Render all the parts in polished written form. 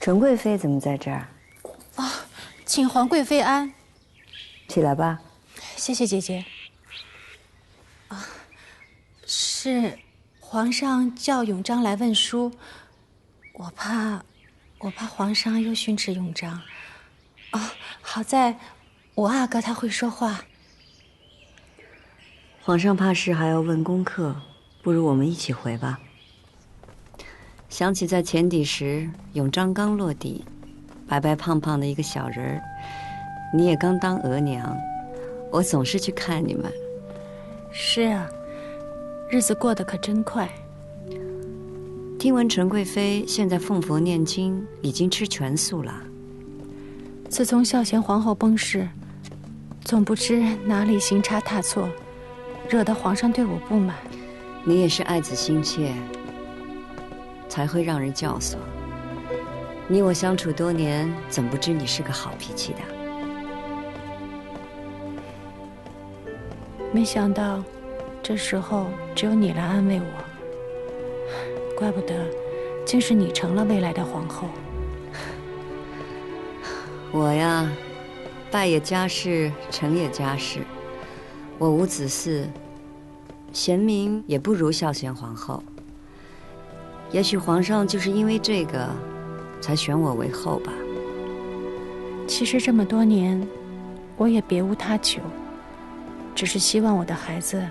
陈贵妃怎么在这儿？请皇贵妃安。起来吧。谢谢姐姐。是皇上叫永璋来问书，我怕皇上又训斥永璋。好在我阿哥他会说话。皇上怕是还要问功课，不如我们一起回吧。想起在前底时，永璋刚落地，白白胖胖的一个小人儿，你也刚当额娘，我总是去看你们。是啊，日子过得可真快。听闻陈贵妃现在奉佛念经，已经吃全素了。自从孝贤皇后崩逝，总不知哪里行差踏错，惹得皇上对我不满。你也是爱子心切，才会让人教唆。你我相处多年，怎不知你是个好脾气的？没想到，这时候只有你来安慰我。怪不得，竟是你成了未来的皇后。我呀，败也家事，成也家事。我无子嗣，贤明也不如孝贤皇后。也许皇上就是因为这个，才选我为后吧。其实这么多年，我也别无他求，只是希望我的孩子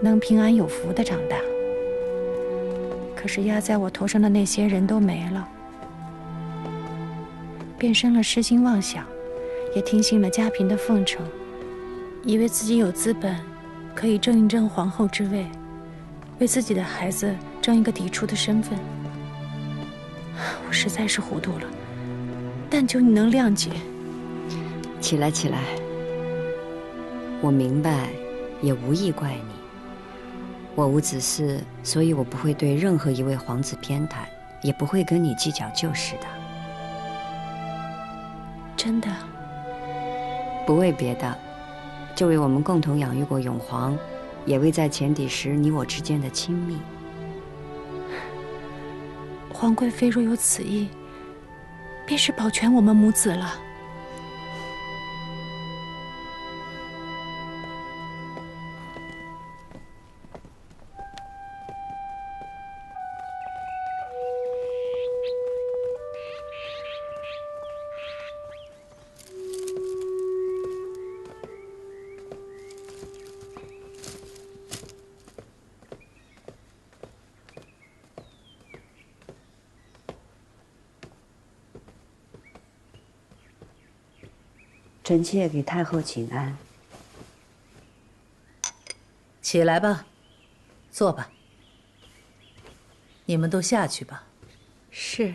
能平安有福地长大。可是压在我头上的那些人都没了，便生了痴心妄想，也听信了家嫔的奉承，以为自己有资本可以争一争皇后之位，为自己的孩子争一个嫡出的身份。我实在是糊涂了，但求你能谅解。起来，起来。我明白，也无意怪你。我无子嗣，所以我不会对任何一位皇子偏袒，也不会跟你计较旧事的。真的？不为别的，就为我们共同养育过永皇，也为在前底时你我之间的亲密。皇贵妃若有此意，便是保全我们母子了。臣妾给太后请安。起来吧，坐吧。你们都下去吧。是。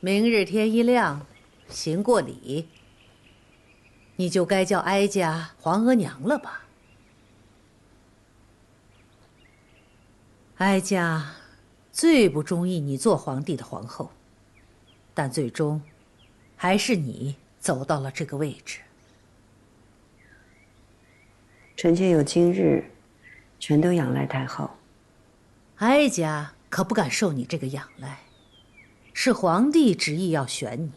明日天一亮，行过礼，你就该叫哀家皇额娘了吧？哀家最不中意你做皇帝的皇后，但最终还是你走到了这个位置。臣妾有今日，全都仰赖太后。哀家可不敢受你这个仰赖，是皇帝执意要选你。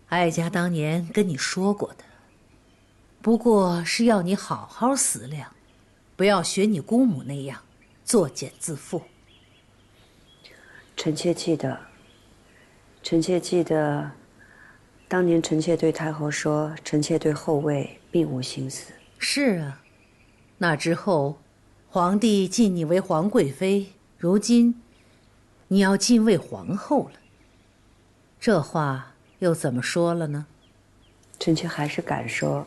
哀家当年跟你说过的，不过是要你好好思量，不要学你姑母那样作茧自缚。臣妾记得，臣妾记得，当年臣妾对太后说，臣妾对后位并无心思。是啊，那之后，皇帝晋你为皇贵妃，如今你要晋为皇后了，这话又怎么说了呢？臣妾还是敢说，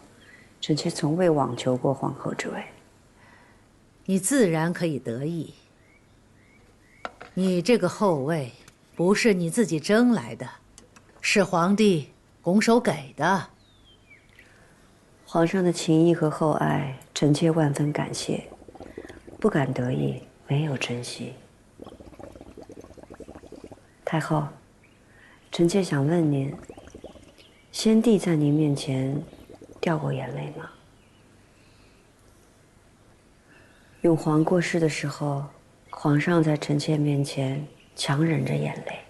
臣妾从未妄求过皇后之位。你自然可以得意。你这个后位不是你自己争来的，是皇帝拱手给的。皇上的情谊和厚爱，臣妾万分感谢，不敢得意，没有珍惜。太后，臣妾想问您，先帝在您面前掉过眼泪吗？永皇过世的时候，皇上在臣妾面前强忍着眼泪。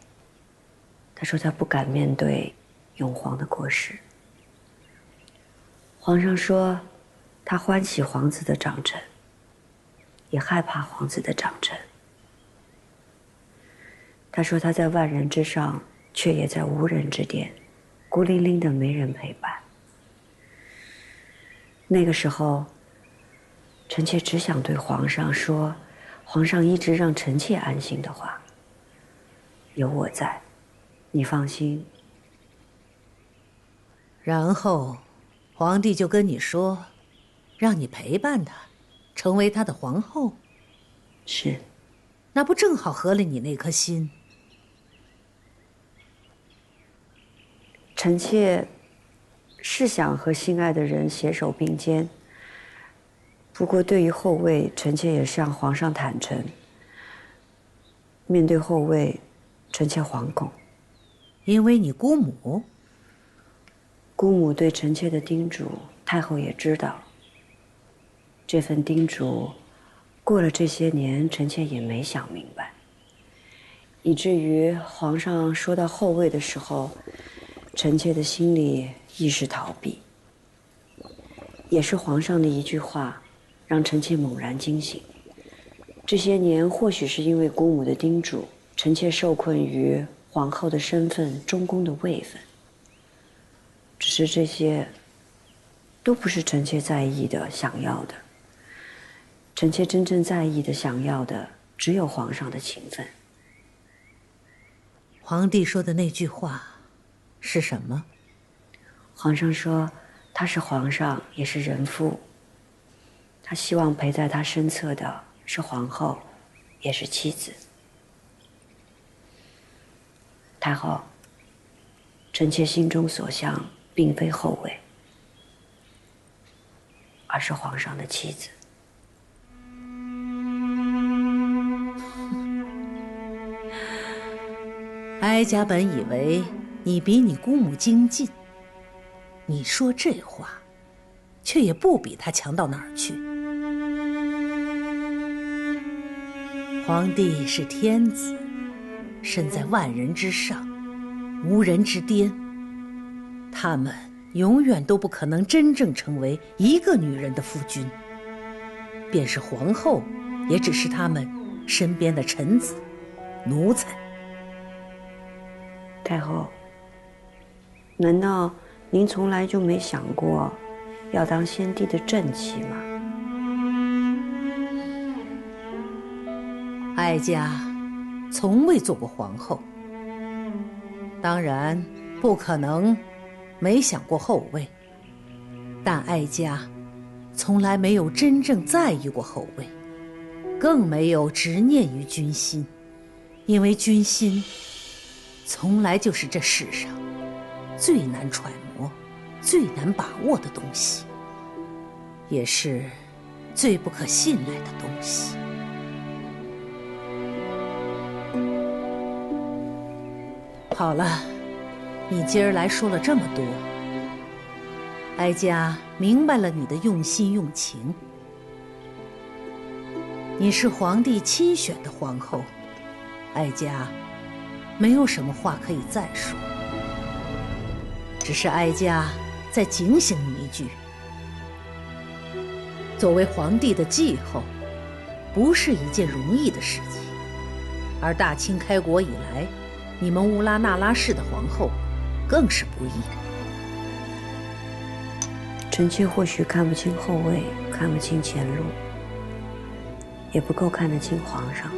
他说他不敢面对永璜的过世。皇上说他欢喜皇子的长成，也害怕皇子的长成。他说他在万人之上，却也在无人之巅，孤零零的没人陪伴。那个时候，臣妾只想对皇上说，皇上一直让臣妾安心的话，有我在，你放心。然后，皇帝就跟你说，让你陪伴他，成为他的皇后。是，那不正好合了你那颗心？臣妾是想和心爱的人携手并肩，不过对于后位，臣妾也向皇上坦诚，面对后位，臣妾惶恐。因为你姑母，姑母对臣妾的叮嘱，太后也知道。这份叮嘱，过了这些年，臣妾也没想明白，以至于皇上说到后位的时候，臣妾的心里亦是逃避。也是皇上的一句话，让臣妾猛然惊醒。这些年，或许是因为姑母的叮嘱，臣妾受困于皇后的身份、中宫的位分。只是这些，都不是臣妾在意的、想要的。臣妾真正在意的、想要的，只有皇上的情分。皇帝说的那句话是什么？皇上说他是皇上，也是人父。他希望陪在他身侧的是皇后，也是妻子。太后，臣妾心中所向，并非后位，而是皇上的妻子。哀家本以为你比你姑母精进，你说这话，却也不比她强到哪儿去。皇帝是天子，身在万人之上，无人之巅，他们永远都不可能真正成为一个女人的夫君。便是皇后，也只是他们身边的臣子、奴才。太后，难道您从来就没想过要当先帝的正妻吗？哀家从未做过皇后，当然不可能没想过后位，但哀家从来没有真正在意过后位，更没有执念于君心，因为君心从来就是这世上最难揣摩、最难把握的东西，也是最不可信赖的东西。好了，你今儿来说了这么多，哀家明白了你的用心用情。你是皇帝亲选的皇后，哀家没有什么话可以再说，只是哀家再警醒你一句：作为皇帝的继后，不是一件容易的事情，而大清开国以来，你们乌拉那拉氏的皇后更是不易。臣妾或许看不清后位，看不清前路，也不够看得清皇上。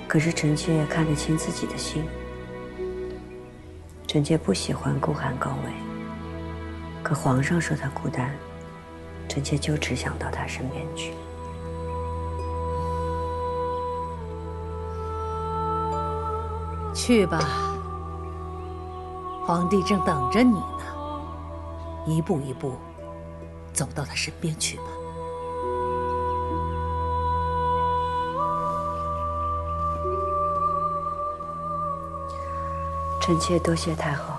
可是臣妾看得清自己的心。臣妾不喜欢孤寒高位，可皇上说他孤单，臣妾就只想到他身边去。去吧，皇帝正等着你呢，一步一步走到他身边去吧。臣妾多谢太后。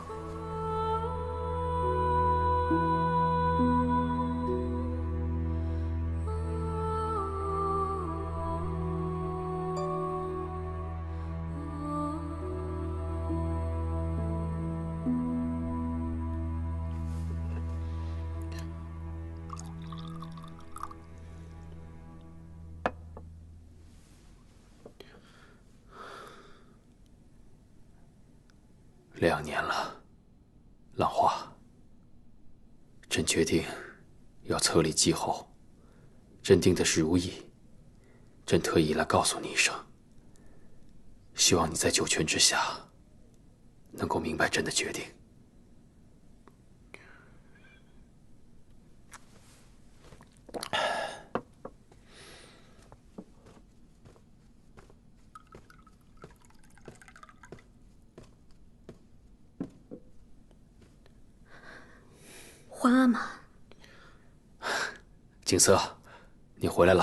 2年了，浪花，朕决定要册立继后。朕定的是如意，朕特意来告诉你一声，希望你在九泉之下能够明白朕的决定。皇阿玛，景色，你回来了。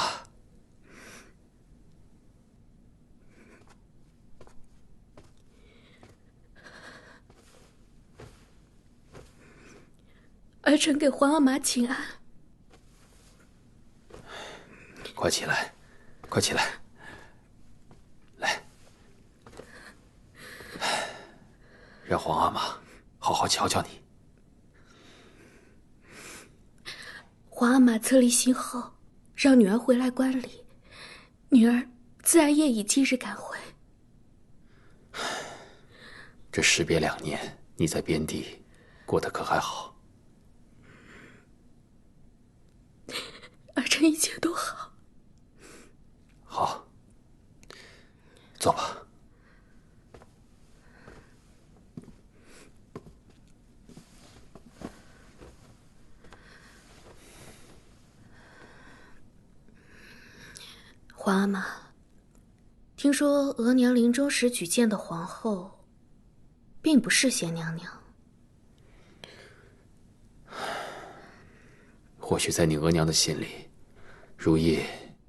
儿臣给皇阿玛请安。快起来，快起来，来，让皇阿玛好好瞧瞧你。皇阿玛册立新后，让女儿回来观礼，女儿自然也已今日赶回。这时别2年，你在边地过得可还好？儿臣一切都好。好，坐吧。皇阿玛，听说额娘临终时举荐的皇后，并不是贤娘娘。或许在你额娘的心里，如意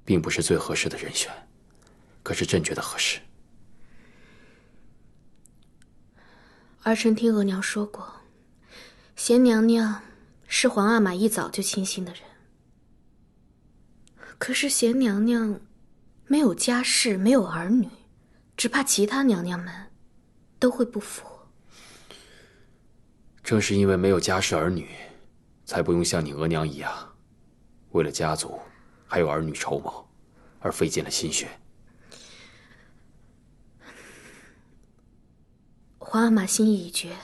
并不是最合适的人选，可是朕觉得合适。儿臣听额娘说过，贤娘娘是皇阿玛一早就倾心的人。可是贤娘娘没有家室，没有儿女，只怕其他娘娘们都会不服。正是因为没有家室儿女，才不用像你额娘一样，为了家族还有儿女筹谋，而费尽了心血。皇阿玛心意已决，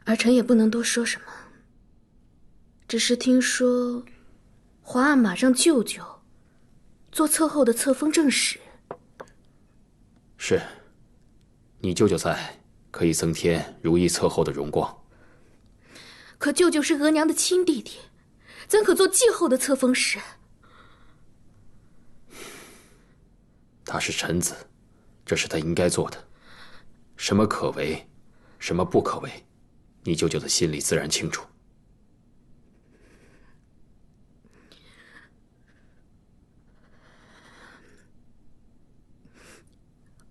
儿臣也不能多说什么。只是听说，皇阿玛让舅舅做册后的册封正使。是，你舅舅在，可以增添如意册后的荣光。可舅舅是额娘的亲弟弟，怎可做继后的册封使？他是臣子，这是他应该做的。什么可为，什么不可为，你舅舅的心里自然清楚。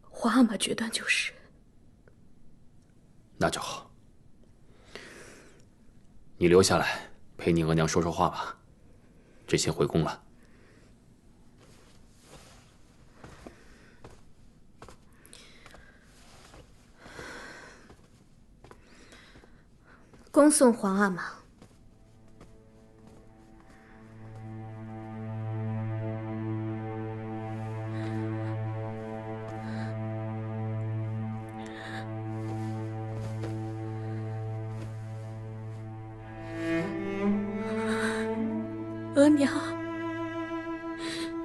皇阿玛决断就是。那就好，你留下来陪你额娘说说话吧。朕先回宫了。恭送皇阿玛。额娘，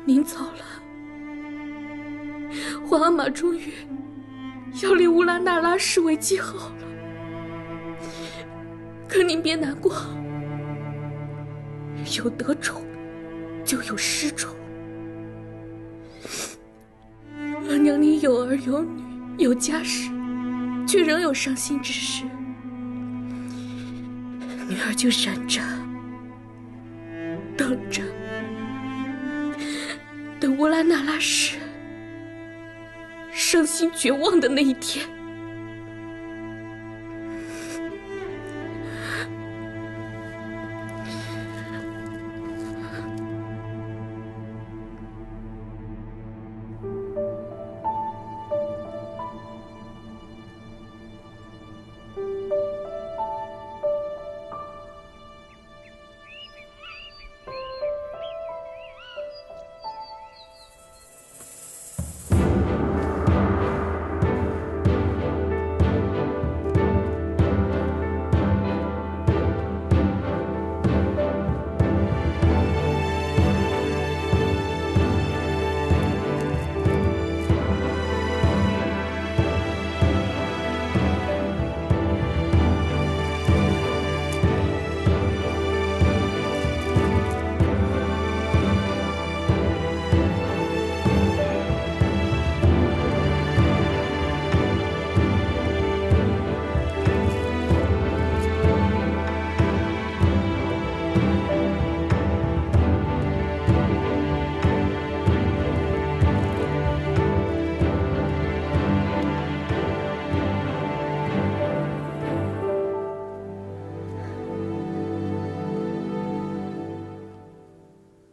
您走了，皇阿玛终于要立乌拉那拉氏为继后了。可您别难过，有得宠就有失宠。额娘您有儿有女有家室，却仍有伤心之事，女儿就忍着等着，等乌拉那拉氏伤心绝望的那一天。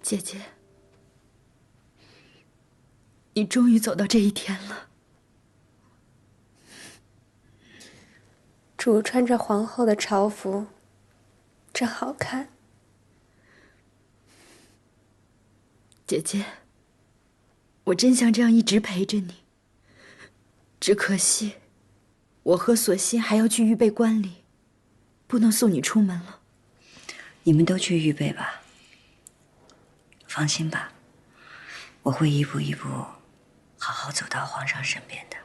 姐姐，你终于走到这一天了。主穿着皇后的朝服，真好看。姐姐，我真想这样一直陪着你，只可惜，我和索性还要去预备观礼，不能送你出门了。你们都去预备吧。放心吧，我会一步一步，好好走到皇上身边的。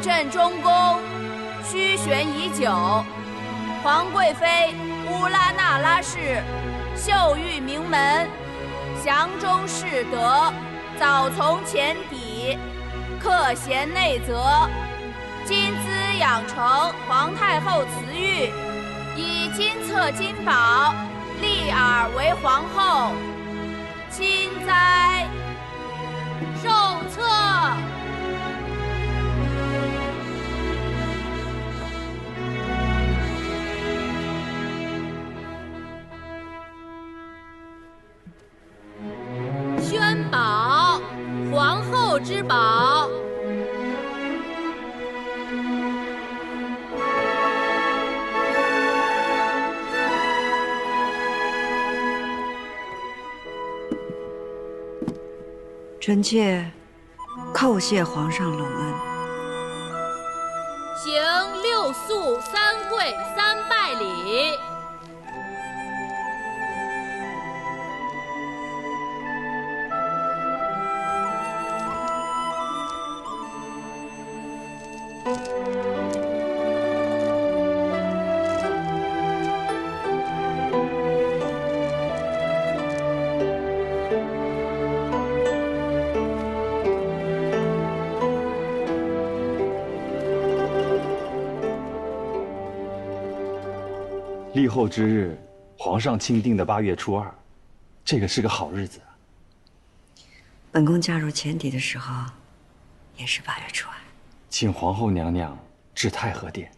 朕中宫虚悬已久，皇贵妃乌拉那拉氏秀玉名门，详中士德，早从前底，克贤内则，今兹养成皇太后慈玉，以金册金宝立尔为皇后，钦哉！受册。宣宝，皇后之宝。臣妾叩谢皇上隆恩。行六肃三跪三拜礼。立后之日，皇上钦定的8月初2，这个是个好日子。本宫嫁入前邸的时候，也是8月初2。请皇后娘娘至太和殿。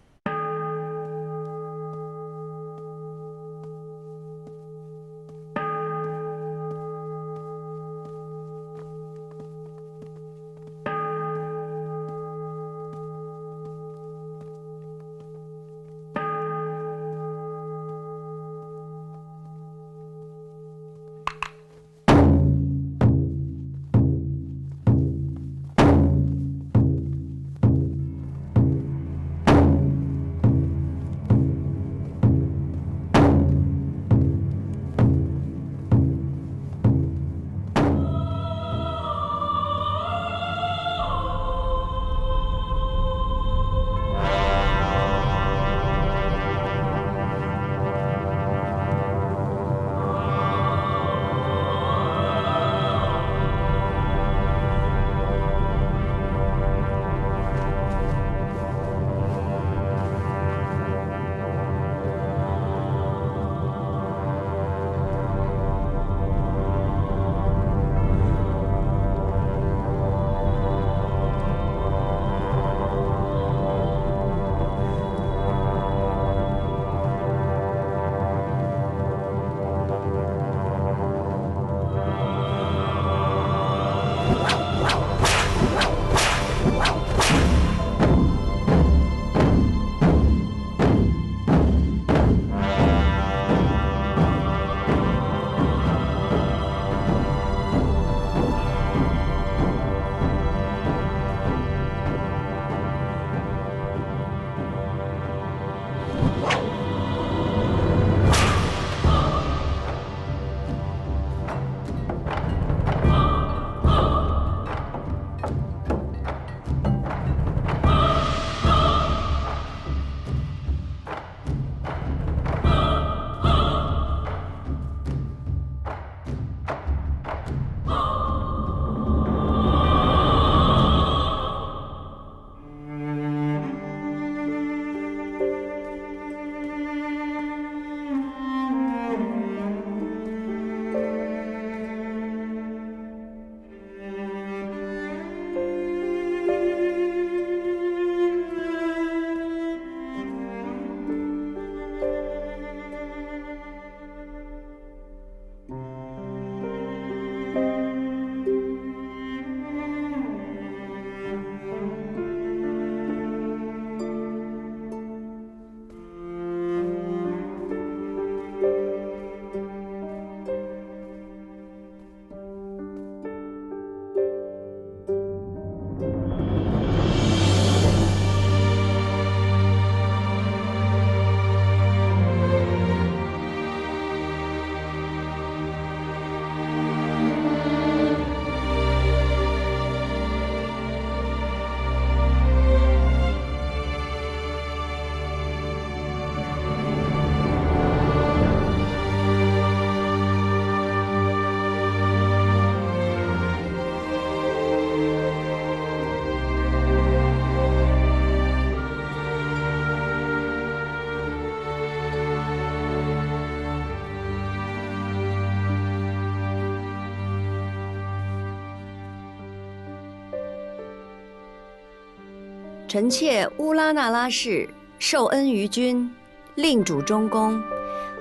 臣妾乌拉那拉氏受恩于君，令主中宫，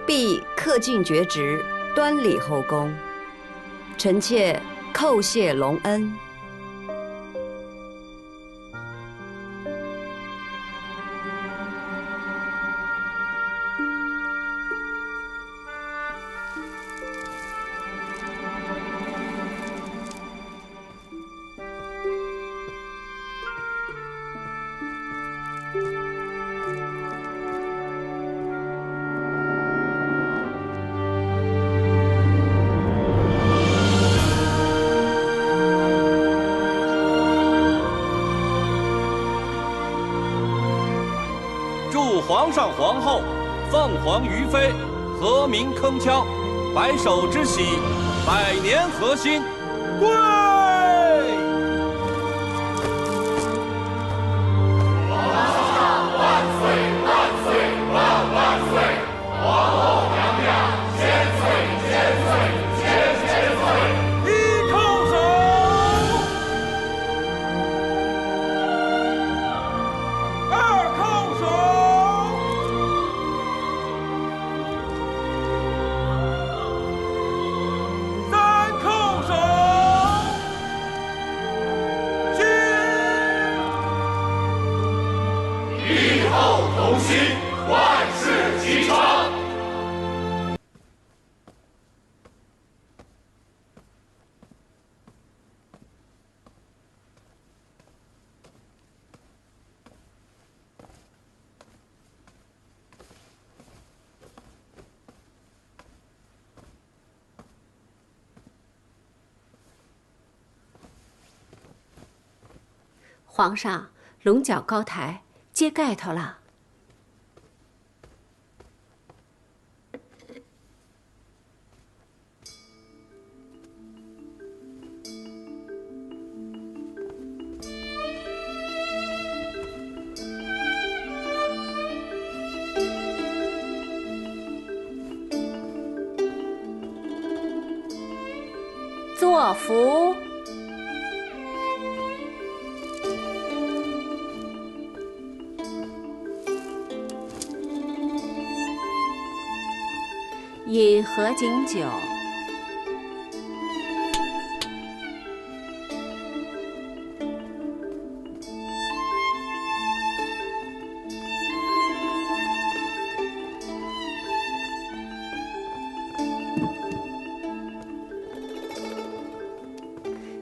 必恪尽厥职，端礼后宫。臣妾叩谢隆恩。祝皇上皇后凤凰于飞，和鸣铿锵，白首之喜，百年河心。跪！皇上，龙角高台，揭盖头了。作福。饮合卺酒。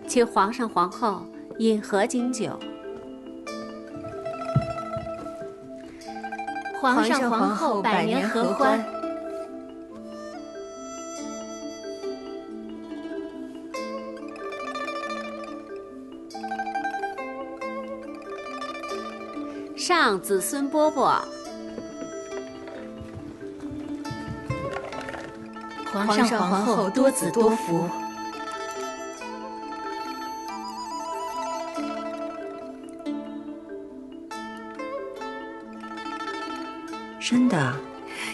请皇上皇后饮合卺酒。皇上皇后百年合欢。上子孙饽饽。皇上皇后多子多福。生的，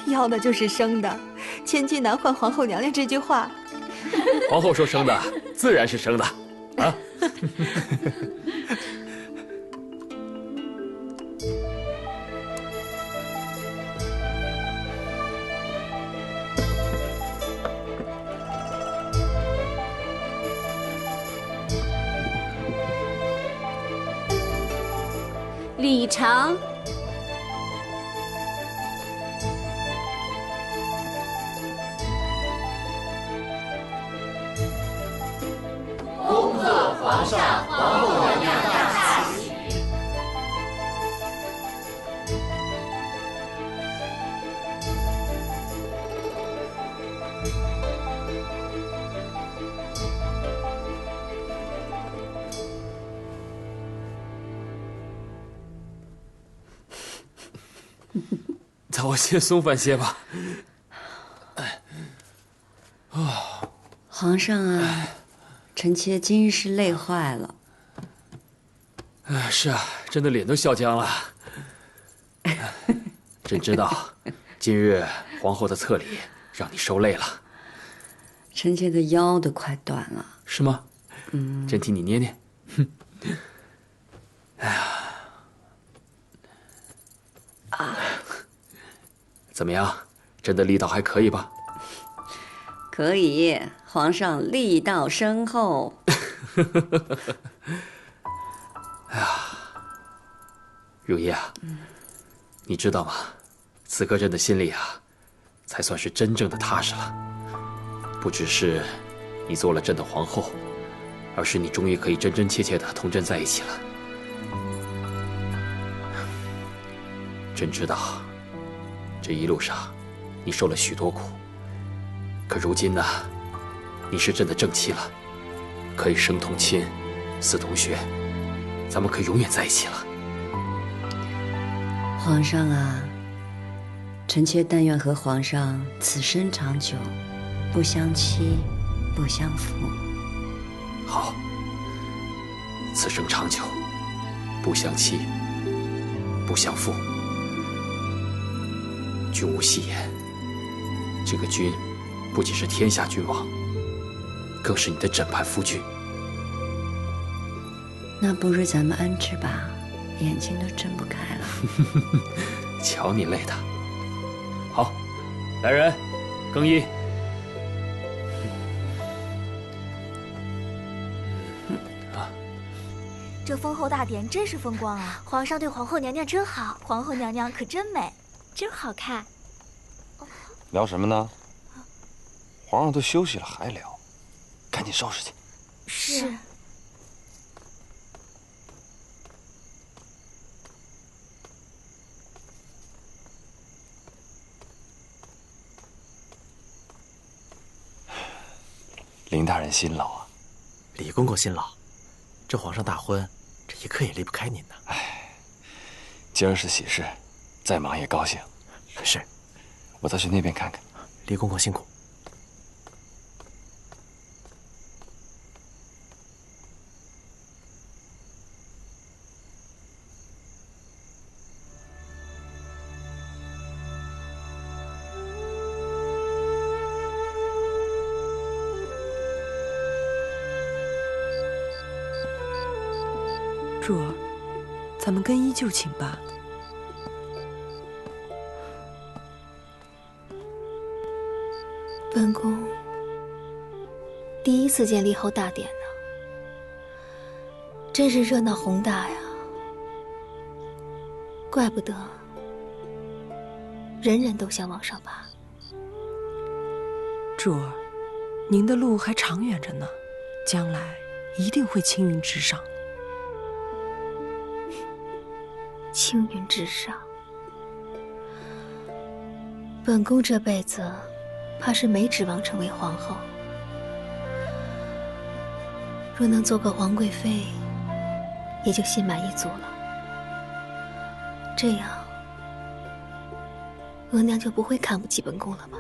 要的就是生的。千金难换皇后娘娘这句话，皇后说生的，自然是生的，啊。礼成。恭贺皇上皇后娘娘大喜。咱我先松饭些吧。皇上啊，臣妾今日是累坏了。是啊，朕的脸都笑僵了。朕知道，今日皇后的册礼让你受累了。臣妾的腰都快断了。是吗？朕替你捏捏。哎呀，怎么样？朕的力道还可以吧？可以，皇上力道深厚。哎呀，如意啊，你知道吗？此刻朕的心里啊，才算是真正的踏实了。不只是你做了朕的皇后，而是你终于可以真真切切的同朕在一起了。朕知道，这一路上你受了许多苦，可如今呢，你是朕的正妻了，可以生同亲，死同穴，咱们可以永远在一起了。皇上啊，臣妾但愿和皇上此生长久，不相欺，不相负。好，此生长久，不相欺，不相负。君无戏言，这个君不仅是天下君王，更是你的枕畔夫君。那不如咱们安置吧，眼睛都睁不开了。瞧你累的。好，来人，更衣。这封后大典真是风光啊！皇上对皇后娘娘真好，皇后娘娘可真美，真好看。聊什么呢？皇上都休息了还聊，赶紧收拾去。是。林大人辛劳啊！李公公辛劳。这皇上大婚，这一刻也离不开您呢。哎，今儿是喜事，再忙也高兴。是，我再去那边看看。李公公辛苦。柱儿，咱们更衣就寝吧。本宫第一次见立后大典呢，真是热闹宏大呀！怪不得人人都想往上爬。柱儿，您的路还长远着呢，将来一定会青云直上。青云直上，本宫这辈子怕是没指望成为皇后。若能做个皇贵妃，也就心满意足了。这样，额娘就不会看不起本宫了吧？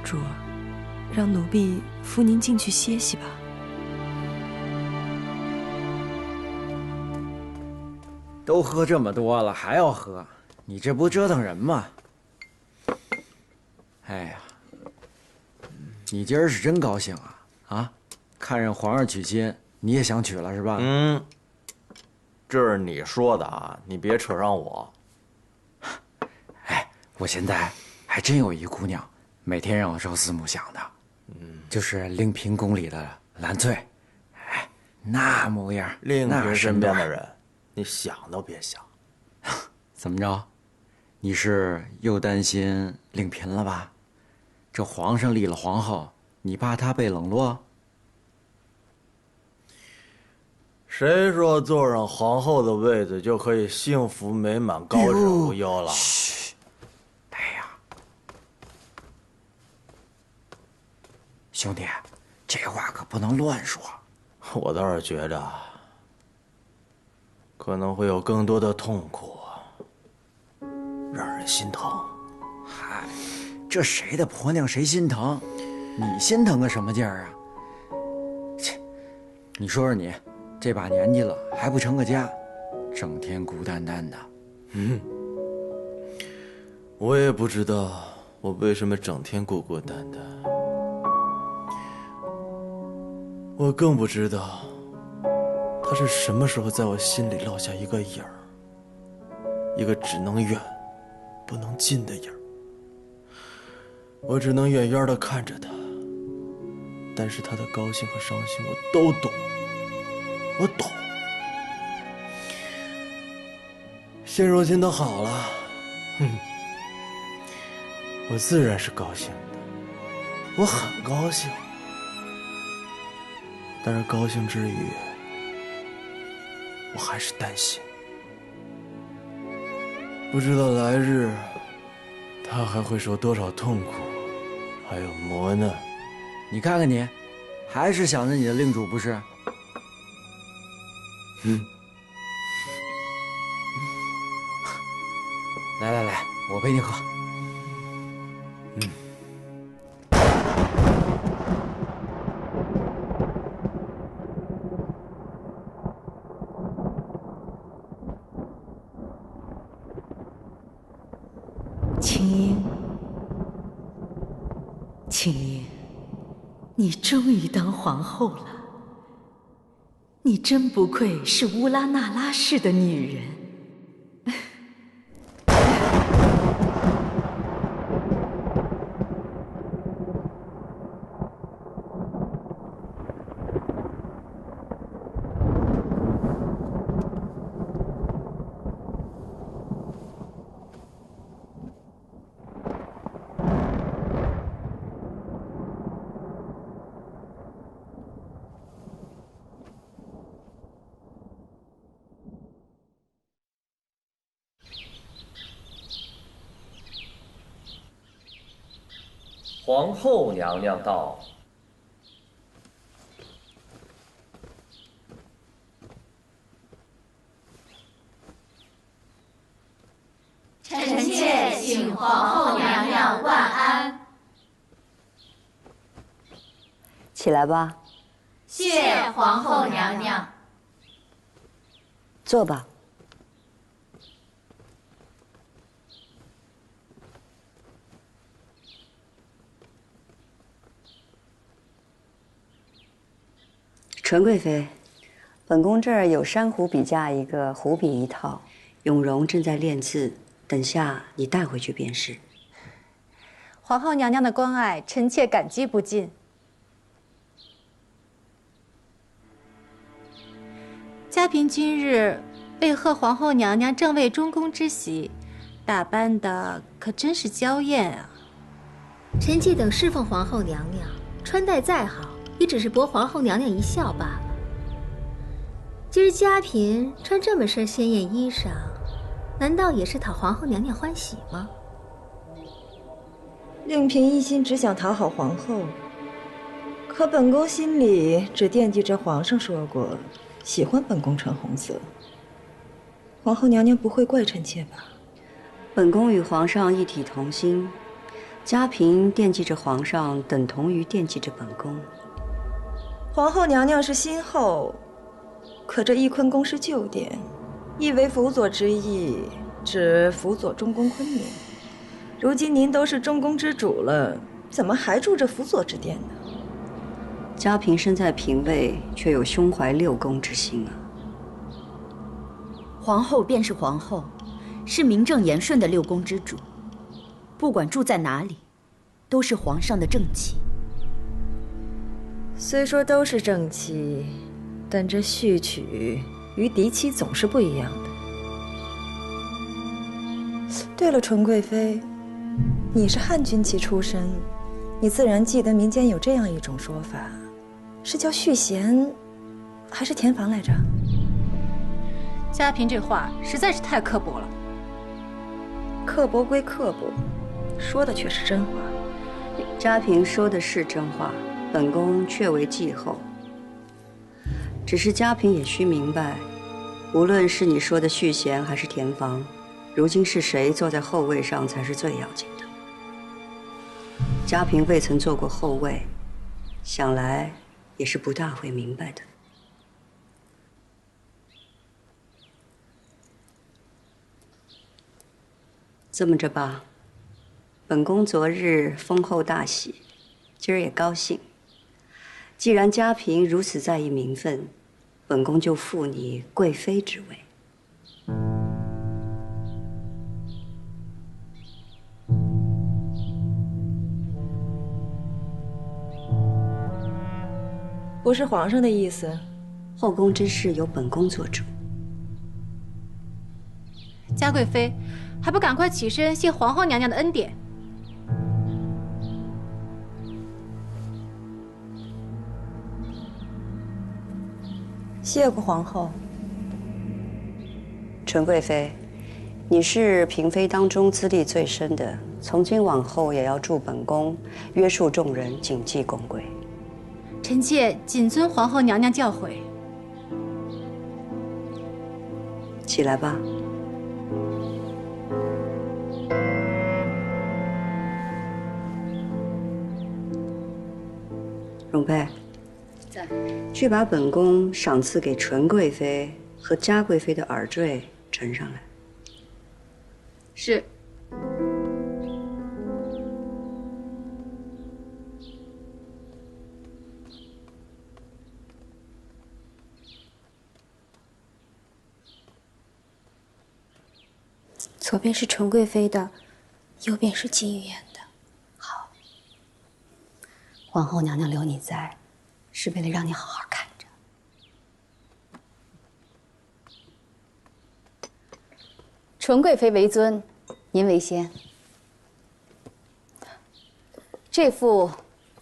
柱儿，让奴婢扶您进去歇息吧。都喝这么多了，还要喝？你这不折腾人吗？哎呀，你今儿是真高兴啊！啊，看着皇上娶亲，你也想娶了是吧？嗯，这是你说的啊，你别扯上我。哎，我现在还真有一姑娘，每天让我朝思暮想的，就是令嫔宫里的兰翠。哎，那模样，令嫔身边的人。人，你想都别想。怎么着？你是又担心令嫔了吧？这皇上立了皇后，你怕她被冷落？谁说坐上皇后的位子就可以幸福美满、高枕无忧了？嘘！哎呀，兄弟，这话可不能乱说。我倒是觉着，可能会有更多的痛苦，让人心疼。嗨，这谁的婆娘谁心疼？你心疼个什么劲儿啊？切，你说说你，这把年纪了还不成个家，整天孤单单的。我也不知道我为什么整天孤孤单单，我更不知道他是什么时候在我心里落下一个影儿。一个只能远不能近的影儿。我只能远远地看着他，但是他的高兴和伤心我都懂，我懂。现如今都好了，我自然是高兴的，我很高兴。但是高兴之余，我还是担心，不知道来日他还会受多少痛苦，还有磨难。你看看你，还是想着你的令主不是？来，我陪你喝。青樱，青樱，你终于当皇后了。你真不愧是乌拉那拉氏的女人。皇后娘娘到。臣妾请皇后娘娘万安。起来吧。谢皇后娘娘。坐吧。纯贵妃，本宫这儿有珊瑚笔架一个，湖笔一套，永荣正在练字，等下你带回去便是。皇后娘娘的关爱，臣妾感激不尽。嘉嫔今日为贺皇后娘娘正位中宫之喜，打扮的可真是娇艳啊！臣妾等侍奉皇后娘娘，穿戴再好，也只是博皇后娘娘一笑罢了。今儿嘉嫔穿这么身鲜艳衣裳，难道也是讨皇后娘娘欢喜吗？令嫔一心只想讨好皇后，可本宫心里只惦记着皇上说过喜欢本宫穿红色。皇后娘娘不会怪臣妾吧？本宫与皇上一体同心，嘉嫔惦记着皇上，等同于惦记着本宫。皇后娘娘是新后，可这翊坤宫是旧殿，意为辅佐之意，指辅佐中宫坤宁。如今您都是中宫之主了，怎么还住着辅佐之殿呢？嘉嫔身在嫔位，却有胸怀六宫之心啊。皇后便是皇后，是名正言顺的六宫之主，不管住在哪里，都是皇上的正妻。虽说都是正妻，但这续娶与嫡妻总是不一样的。对了，纯贵妃，你是汉军旗出身，你自然记得民间有这样一种说法，是叫续弦，还是填房来着？嘉嫔这话实在是太刻薄了。刻薄归刻薄，说的却是真话。嘉嫔说的是真话，本宫确为继后。只是嘉嫔也需明白，无论是你说的续弦还是填房，如今是谁坐在后位上才是最要紧的。嘉嫔未曾做过后位，想来也是不大会明白的。这么着吧，本宫昨日封后大喜，今儿也高兴。既然嘉嫔如此在意名分，本宫就复你贵妃之位。不是皇上的意思。后宫之事由本宫做主。嘉贵妃，还不赶快起身谢皇后娘娘的恩典？谢过皇后。纯贵妃，你是嫔妃当中资历最深的，从今往后也要助本宫约束众人，谨记宫规。臣妾谨遵皇后娘娘教诲。起来吧。容妃，在。去把本宫赏赐给纯贵妃和嘉贵妃的耳坠呈上来。是。左边是纯贵妃的，右边是金玉妍的。好，皇后娘娘留你在，是为了让你好好看着。纯贵妃为尊，您为先。这副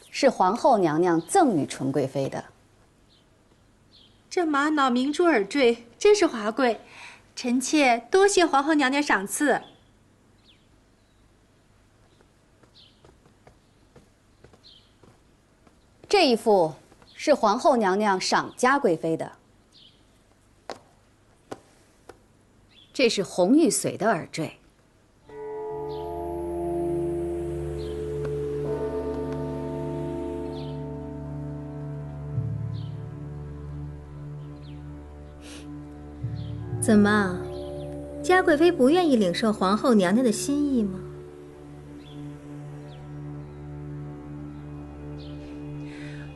是皇后娘娘赠与纯贵妃的。这玛瑙明珠耳坠真是华贵。臣妾多谢皇后娘娘赏赐。这一副是皇后娘娘赏嘉贵妃的。这是红玉髓的耳坠。怎么，嘉贵妃不愿意领受皇后娘娘的心意吗？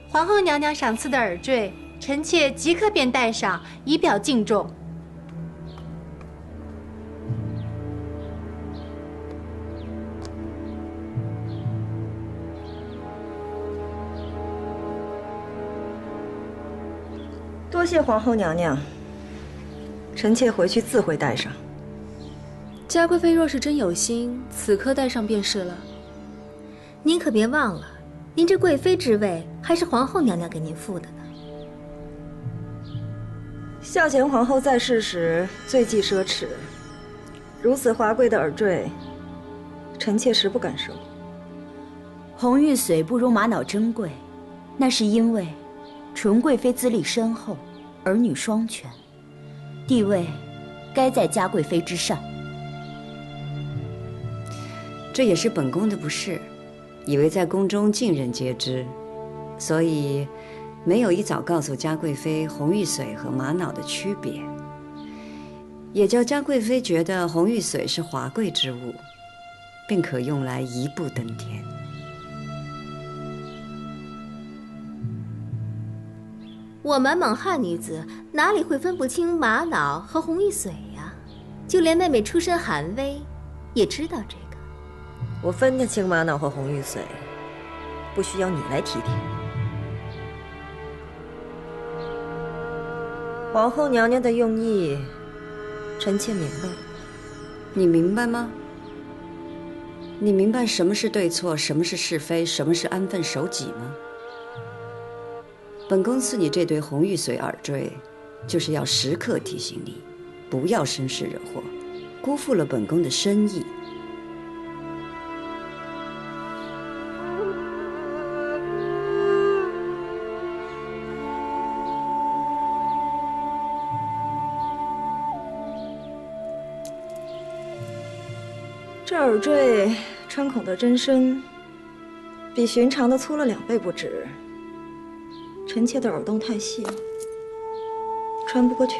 皇后娘娘赏赐的耳坠，臣妾即刻便戴上，以表敬重。多谢皇后娘娘。臣妾回去自会带上。嘉贵妃若是真有心，此刻带上便是了。您可别忘了，您这贵妃之位还是皇后娘娘给您赋的呢。孝贤皇后在世时最忌奢侈，如此华贵的耳坠，臣妾实不敢收。红玉髓不如玛瑙珍贵，那是因为纯贵妃资历深厚，儿女双全。地位该在嘉贵妃之上，这也是本宫的不是，以为在宫中尽人皆知，所以没有一早告诉嘉贵妃红玉髓和玛瑙的区别，也叫嘉贵妃觉得红玉髓是华贵之物，并可用来一步登天。我们蒙汉女子哪里会分不清玛瑙和红玉髓呀？就连妹妹出身寒微，也知道这个。我分得清玛瑙和红玉髓，不需要你来提点。皇后娘娘的用意，臣妾明白了。你明白吗？你明白什么是对错，什么是是非，什么是安分守己吗？本宫赐你这对红玉髓耳坠，就是要时刻提醒你，不要生事惹祸，辜负了本宫的深意。这耳坠穿孔的针深，比寻常的粗了2倍不止。臣妾的耳洞太细，穿不过去。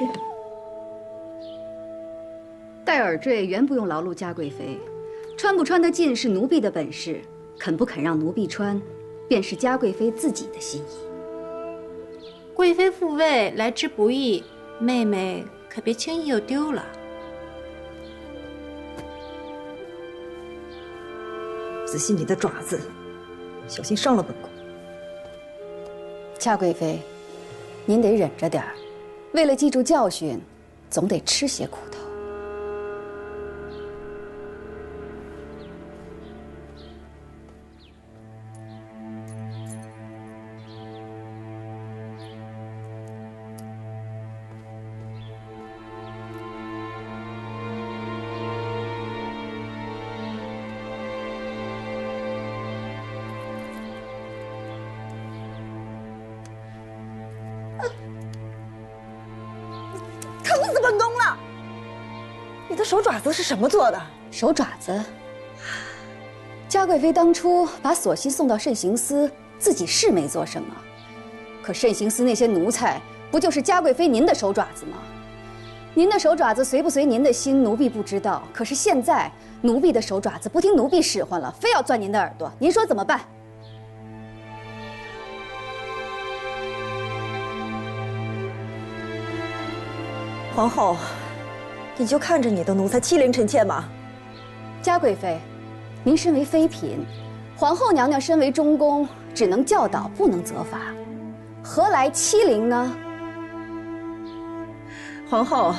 戴耳坠原不用劳碌嘉贵妃，穿不穿得进是奴婢的本事，肯不肯让奴婢穿，便是嘉贵妃自己的心意。贵妃复位来之不易，妹妹可别轻易又丢了。仔细你的爪子，小心伤了本宫。嘉贵妃，您得忍着点儿，为了记住教训，总得吃些苦头。疼死本宫了！你的手爪子是什么做的？手爪子？嘉贵妃当初把索溪送到慎刑司，自己是没做什么，可慎刑司那些奴才，不就是嘉贵妃您的手爪子吗？您的手爪子随不随您的心，奴婢不知道。可是现在奴婢的手爪子不听奴婢使唤了，非要钻您的耳朵，您说怎么办？皇后，你就看着你的奴才欺凌臣妾吗？嘉贵妃，您身为妃嫔，皇后娘娘身为中宫，只能教导，不能责罚，何来欺凌呢？皇后，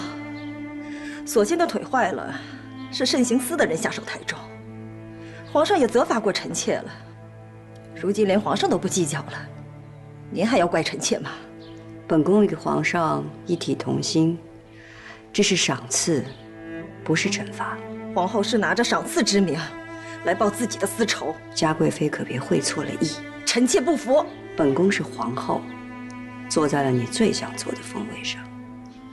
所幸的腿坏了，是慎刑司的人下手太重，皇上也责罚过臣妾了，如今连皇上都不计较了，您还要怪臣妾吗？本宫与皇上一体同心，这是赏赐，不是惩罚。皇后是拿着赏赐之名来报自己的私仇，嘉贵妃可别会错了意。臣妾不服。本宫是皇后，坐在了你最想坐的凤位上，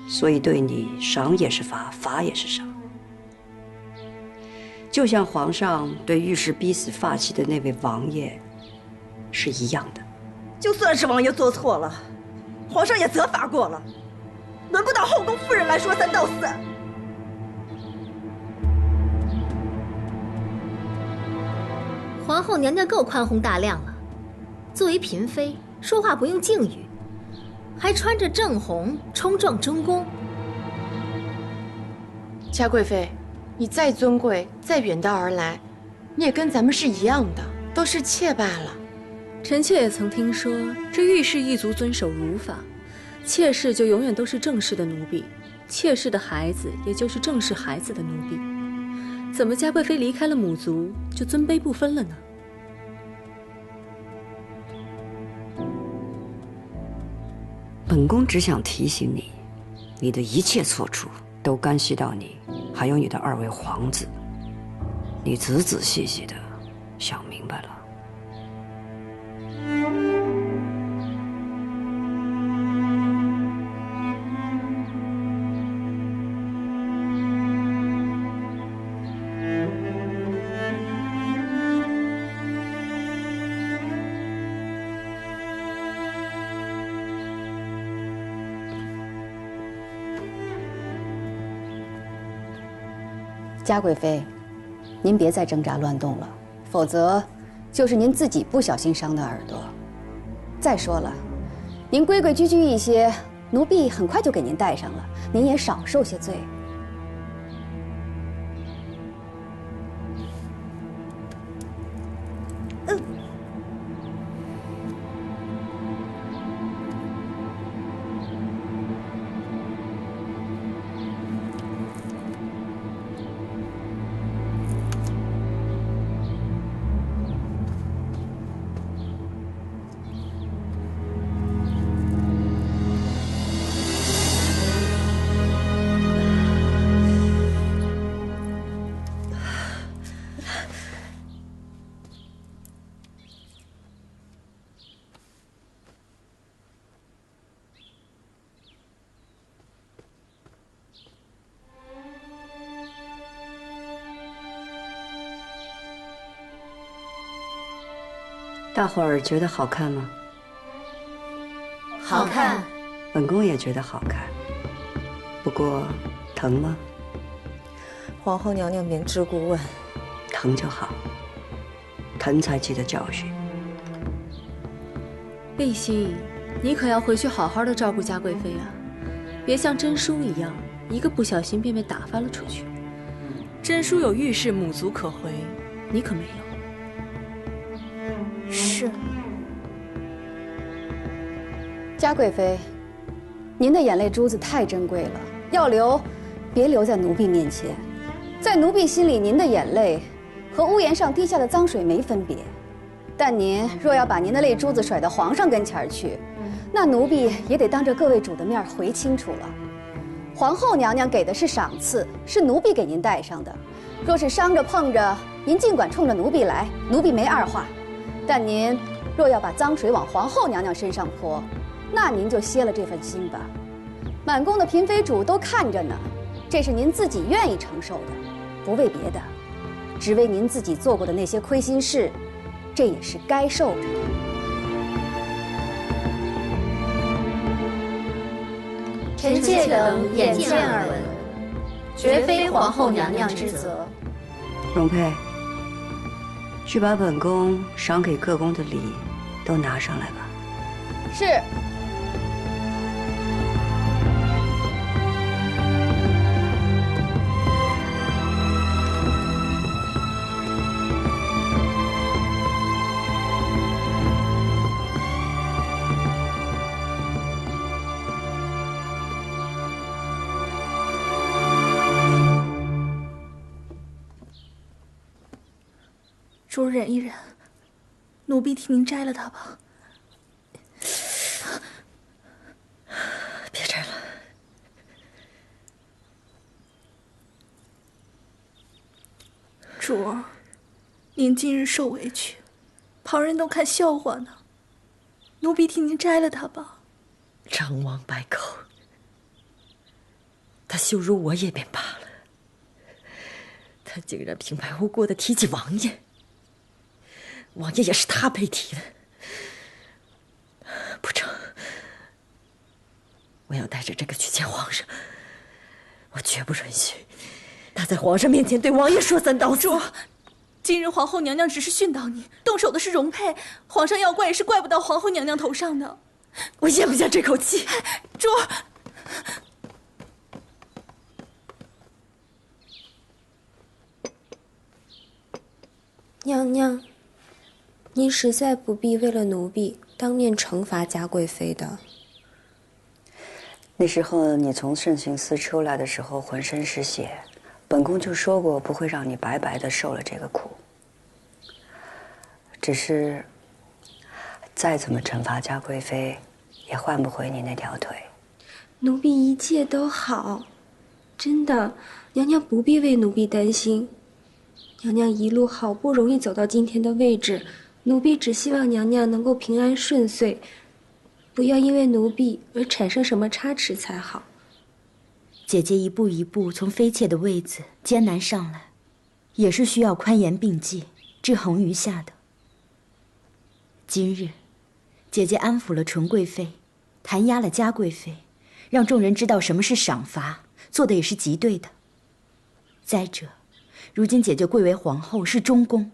所以对你赏也是罚，罚也是赏。就像皇上对御史逼死发妻的那位王爷是一样的。就算是王爷做错了，皇上也责罚过了，轮不到后宫夫人来说三道四。皇后娘娘够宽宏大量了，作为嫔妃，说话不用敬语，还穿着正红冲撞中宫。嘉贵妃，你再尊贵，再远道而来，你也跟咱们是一样的，都是妾罢了。臣妾也曾听说，这御氏一族遵守儒法，妾室就永远都是正室的奴婢，妾室的孩子也就是正室孩子的奴婢。怎么嘉贵妃离开了母族，就尊卑不分了呢？本宫只想提醒你，你的一切错处都干系到你，还有你的2位皇子。你仔仔细细的想明白了。嘉贵妃，您别再挣扎乱动了，否则就是您自己不小心伤的耳朵。再说了，您规规矩矩一些，奴婢很快就给您带上了，您也少受些罪。大伙儿觉得好看吗？好看。本宫也觉得好看。不过，疼吗？皇后娘娘明知故问。疼就好，疼才记得教训。丽熙，你可要回去好好的照顾嘉贵妃啊，别像珍淑一样，一个不小心便被打发了出去。珍淑有御氏母族可回，你可没有。是。嘉贵妃，您的眼泪珠子太珍贵了，要留，别留在奴婢面前。在奴婢心里，您的眼泪和屋檐上滴下的脏水没分别。但您若要把您的泪珠子甩到皇上跟前去，那奴婢也得当着各位主的面回清楚了。皇后娘娘给的是赏赐，是奴婢给您带上的。若是伤着碰着，您尽管冲着奴婢来，奴婢没二话。但您若要把脏水往皇后娘娘身上泼，那您就歇了这份心吧。满宫的嫔妃主都看着呢，这是您自己愿意承受的，不为别的，只为您自己做过的那些亏心事，这也是该受着的。臣妾等眼见耳闻，绝非皇后娘娘之责。容佩，去把本宫赏给各宫的礼都拿上来吧。是。主忍一忍，奴婢替您摘了它吧。别摘了。主儿，您今日受委屈，旁人都看笑话呢。奴婢替您摘了它吧。张王败寇，他羞辱我也便罢了，他竟然平白无故的提起王爷。王爷也是他被提的，不成，我要带着这个去见皇上，我绝不允许他在皇上面前对王爷说三道四。主，今日皇后娘娘只是训导你，动手的是容佩，皇上要怪也是怪不到皇后娘娘头上的。我咽不下这口气。主，娘娘，您实在不必为了奴婢当面惩罚嘉贵妃的。那时候你从慎刑司出来的时候浑身是血，本宫就说过不会让你白白的受了这个苦。只是再怎么惩罚嘉贵妃，也换不回你那条腿。奴婢一切都好，真的，娘娘不必为奴婢担心。娘娘一路好不容易走到今天的位置，奴婢只希望娘娘能够平安顺遂，不要因为奴婢而产生什么差池才好。姐姐一步一步从妃妾的位子艰难上来，也是需要宽严并济、制衡于下的。今日，姐姐安抚了纯贵妃，弹压了嘉贵妃，让众人知道什么是赏罚，做的也是极对的。再者，如今姐姐贵为皇后，是中宫，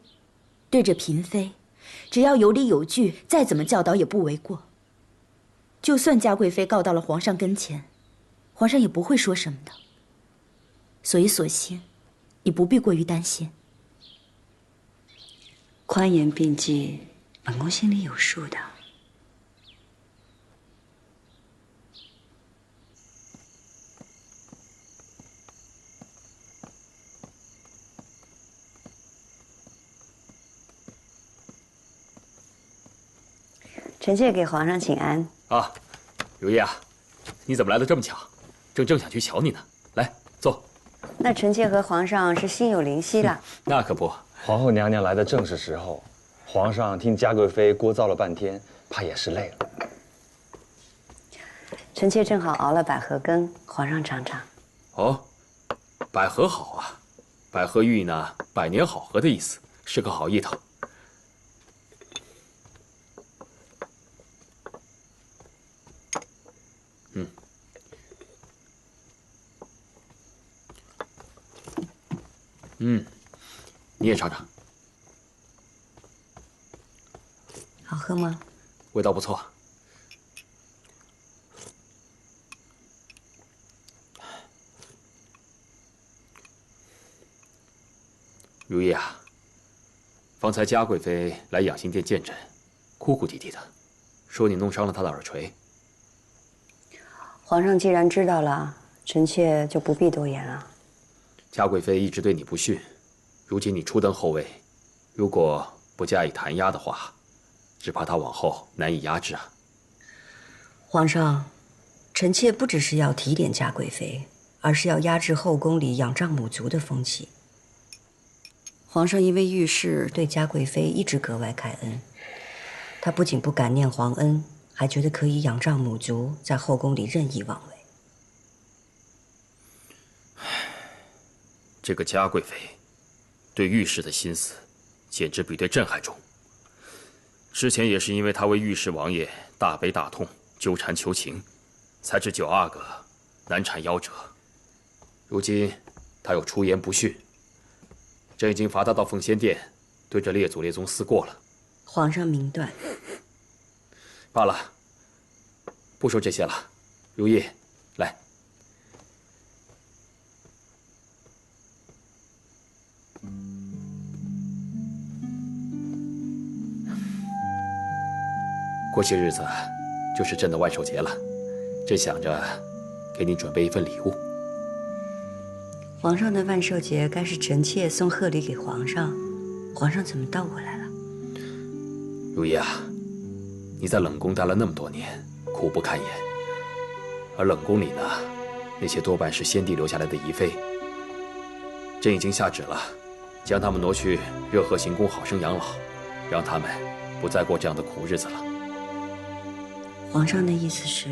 对着嫔妃，只要有理有据，再怎么教导也不为过。就算嘉贵妃告到了皇上跟前，皇上也不会说什么的。所以索性，你不必过于担心。宽严并济，本宫心里有数的。臣妾给皇上请安。啊，如意啊，你怎么来的这么巧？正想去瞧你呢。来，坐。那臣妾和皇上是心有灵犀了。那可不，皇后娘娘来的正是时候。皇上听嘉贵妃聒噪了半天，怕也是累了。臣妾正好熬了百合羹，皇上尝尝。哦，百合好啊，百合寓意呢百年好合的意思，是个好意头。你也尝尝，好喝吗？味道不错。如意啊，方才嘉贵妃来养心殿见朕，哭哭啼啼的，说你弄伤了她的耳垂。皇上既然知道了，臣妾就不必多言了。嘉贵妃一直对你不逊，如今你初登后位，如果不加以弹压的话，只怕她往后难以压制啊。皇上，臣妾不只是要提点嘉贵妃，而是要压制后宫里仰仗母族的风气。皇上因为遇事对嘉贵妃一直格外开恩，他不仅不感念皇恩，还觉得可以仰仗母族，在后宫里任意妄为。这个嘉贵妃对御史的心思，简直比对朕还重。之前也是因为她为御史王爷大悲大痛，纠缠求情，才致9阿哥难产夭折。如今她又出言不逊，朕已经罚她到奉先殿，对着列祖列宗思过了。皇上明断。罢了，不说这些了。如意，来。过些日子就是朕的万寿节了，朕想着给你准备一份礼物。皇上的万寿节该是臣妾送贺礼给皇上，皇上怎么倒过来了？如意啊，你在冷宫待了那么多年，苦不堪言。而冷宫里呢，那些多半是先帝留下来的遗妃，朕已经下旨了，将他们挪去热河行宫好生养老，让他们不再过这样的苦日子了。皇上的意思是？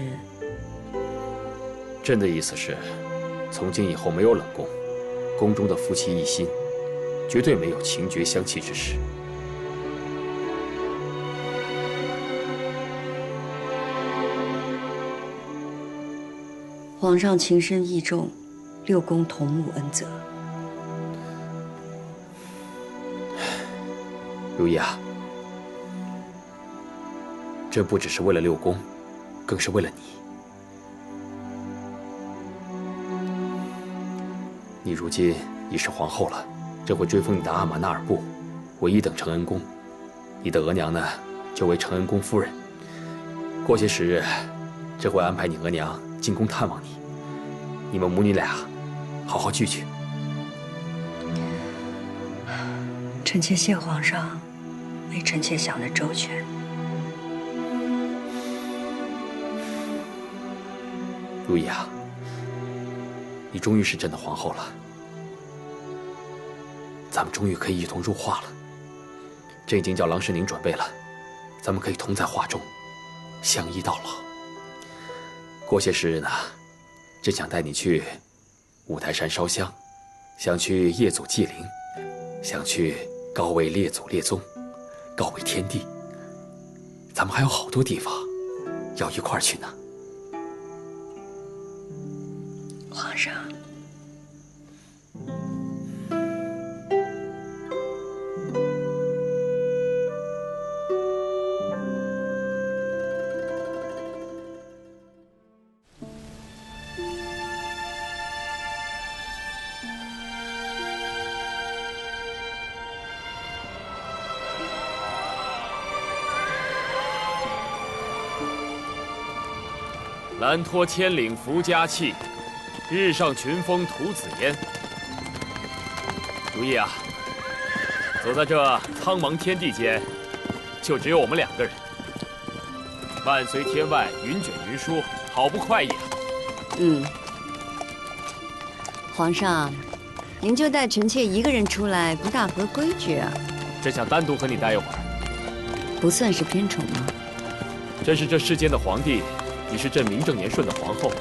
朕的意思是，从今以后没有冷宫，宫中的夫妻一心，绝对没有情绝相弃之事。皇上情深义重，6宫同沐恩泽。如意啊，朕不只是为了6宫，更是为了你。你如今已是皇后了，朕会追封你的阿玛纳尔部为1等承恩宫，你的额娘呢，就为承恩宫夫人。过些时日，朕会安排你额娘进宫探望你，你们母女俩好好聚聚。臣妾谢皇上，为臣妾想得周全。如意啊，你终于是朕的皇后了，咱们终于可以一同入画了。朕已经叫郎世宁准备了，咱们可以同在画中，相依到老。过些时日呢，朕想带你去五台山烧香，想去夜祖祭灵，想去告慰列祖列宗，告慰天地。咱们还有好多地方要一块儿去呢。皇上，兰托千岭福佳气，日上群峰吐紫烟。如意啊，走在这苍茫天地间，就只有我们2个人。漫随天外，云卷云舒，好不快意啊！皇上，您就带臣妾一个人出来，不大合规矩啊。朕想单独和你待一会儿。不算是偏宠吗？朕是这世间的皇帝，你是朕名正言顺的皇后，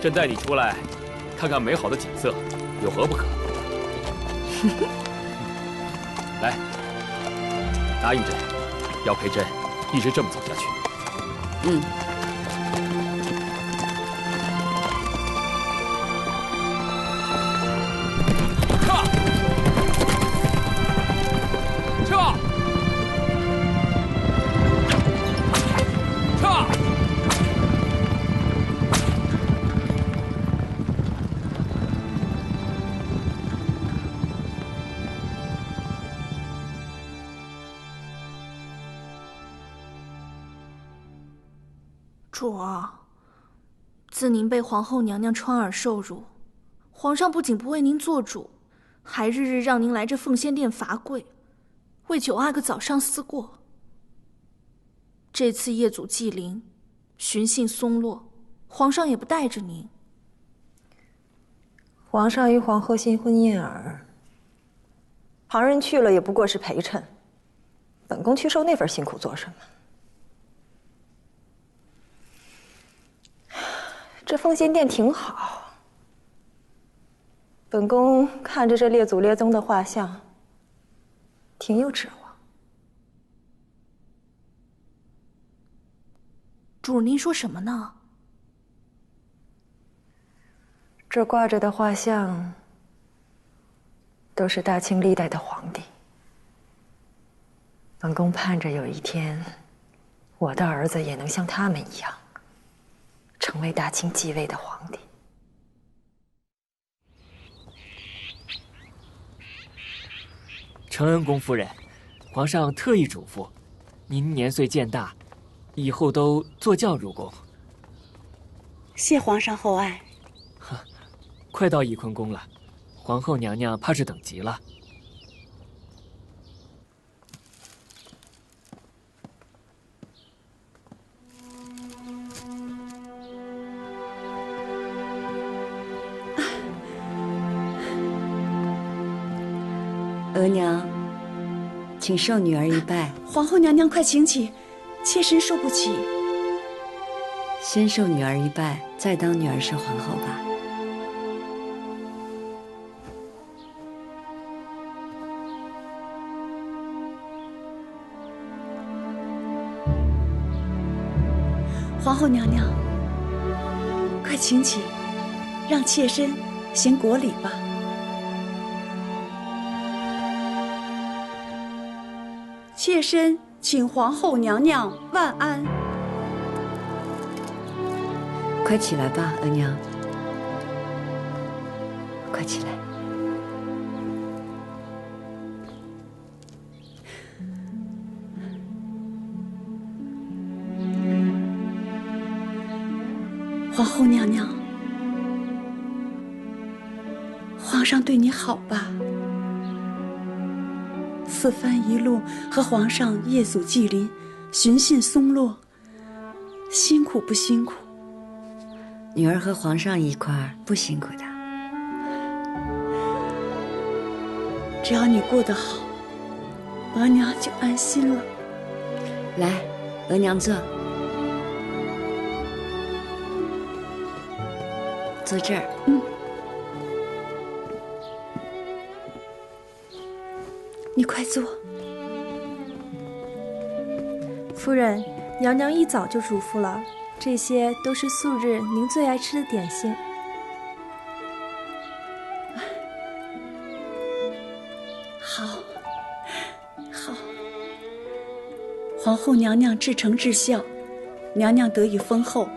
朕带你出来，看看美好的景色，有何不可？来，答应朕，要陪朕一直这么走下去。主啊，自您被皇后娘娘穿耳受辱，皇上不仅不为您做主，还日日让您来这奉仙殿罚跪，为9阿哥早上思过。这次夜祖祭灵，寻衅松落，皇上也不带着您。皇上与皇后新婚燕尔，旁人去了也不过是陪衬，本宫去受那份辛苦做什么？这奉仙殿挺好，本宫看着这列祖列宗的画像，挺有指望。主人，您说什么呢？这挂着的画像，都是大清历代的皇帝。本宫盼着有一天，我的儿子也能像他们一样，成为大清继位的皇帝。承恩宫夫人，皇上特意嘱咐，您年岁渐大，以后都坐轿入宫。谢皇上厚爱。快到翊坤宫了，皇后娘娘怕是等急了。额娘，请受女儿一拜。皇后娘娘，快请起，妾身受不起。先受女儿一拜，再当女儿是皇后吧。皇后娘娘，快请起，让妾身行国礼吧。妾身请皇后娘娘万安。快起来吧，额娘，快起来。皇后娘娘，皇上对你好吧？此番一路和皇上夜宿祭林，寻衅松落，辛苦不辛苦？女儿和皇上一块儿不辛苦的。只要你过得好，额娘就安心了。来，额娘坐。坐这儿。你快坐。夫人，娘娘一早就嘱咐了，这些都是素日您最爱吃的点心。好，好。皇后娘娘至诚至孝，娘娘得以封后，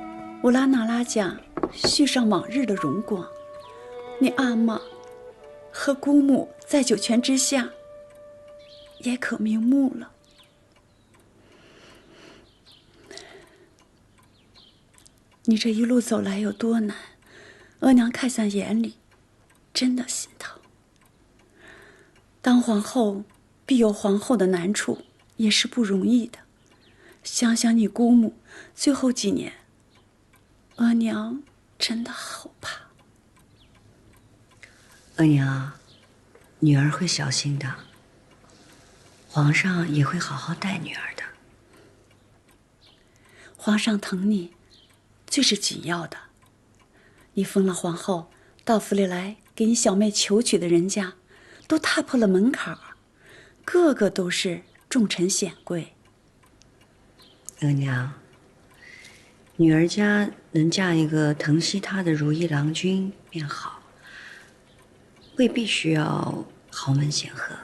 乌拉那拉家续上往日的荣光。你阿玛和姑母在九泉之下，也可瞑目了。你这一路走来有多难，额娘看在眼里，真的心疼。当皇后必有皇后的难处，也是不容易的。想想你姑母最后几年，额娘真的好怕。额娘，女儿会小心的。皇上也会好好待女儿的。皇上疼你，最是紧要的。你封了皇后，到府里来给你小妹求娶的人家，都踏破了门槛儿，个个都是重臣显贵。额娘，女儿家能嫁一个疼惜她的如意郎君便好，未必需要豪门显赫。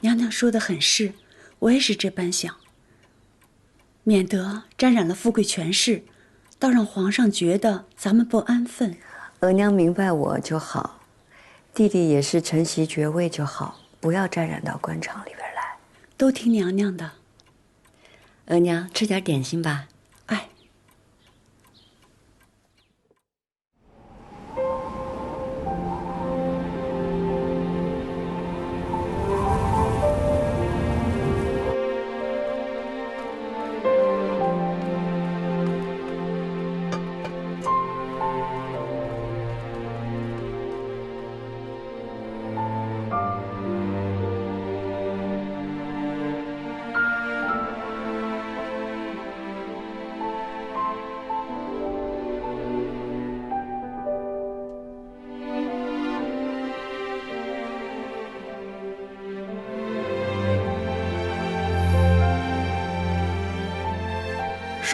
娘娘说的很是，我也是这般想，免得沾染了富贵权势，倒让皇上觉得咱们不安分。额娘明白我就好，弟弟也是承袭爵位就好，不要沾染到官场里边来。都听娘娘的。额娘吃点点心吧。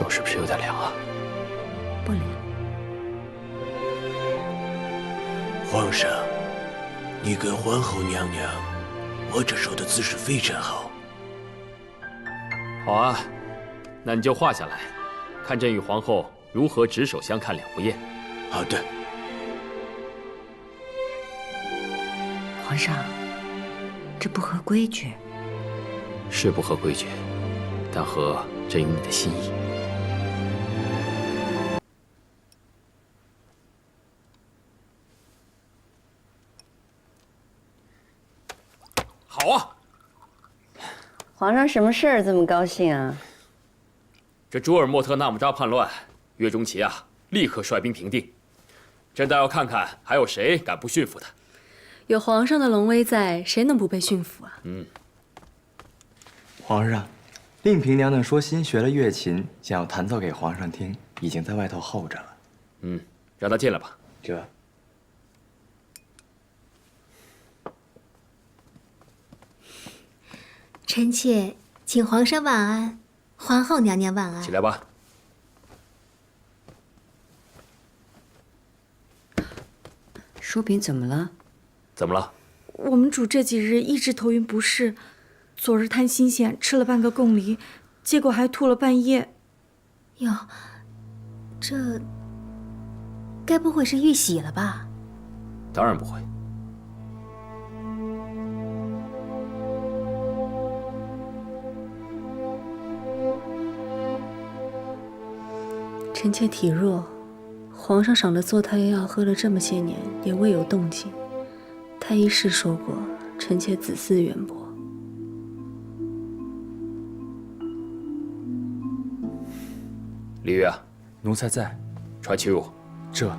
手是不是有点凉啊？不凉。皇上，你跟皇后娘娘握着手的姿势非常好。好啊，那你就画下来，看朕与皇后如何执手相看两不厌。好的。皇上，这不合规矩。是不合规矩，但合朕与你的心意。好啊！皇上什么事儿这么高兴啊？这朱尔莫特纳木扎叛乱，岳钟琪啊，立刻率兵平定。朕倒要看看还有谁敢不驯服他。有皇上的龙威在，谁能不被驯服啊？皇上，令嫔娘娘说新学了乐琴，想要弹奏给皇上听，已经在外头候着了。让她进来吧。这。臣妾请皇上晚安，皇后娘娘晚安。起来吧。淑嫔怎么了？怎么了？我们主这几日一直头晕不适，昨日贪新鲜吃了半个贡梨，结果还吐了半夜。哟，这该不会是遇喜了吧？当然不会。臣妾体弱，皇上赏的坐胎药喝了这么些年，也未有动静。太医是说过，臣妾子嗣渊博。李煜啊，奴才在。传其入。这。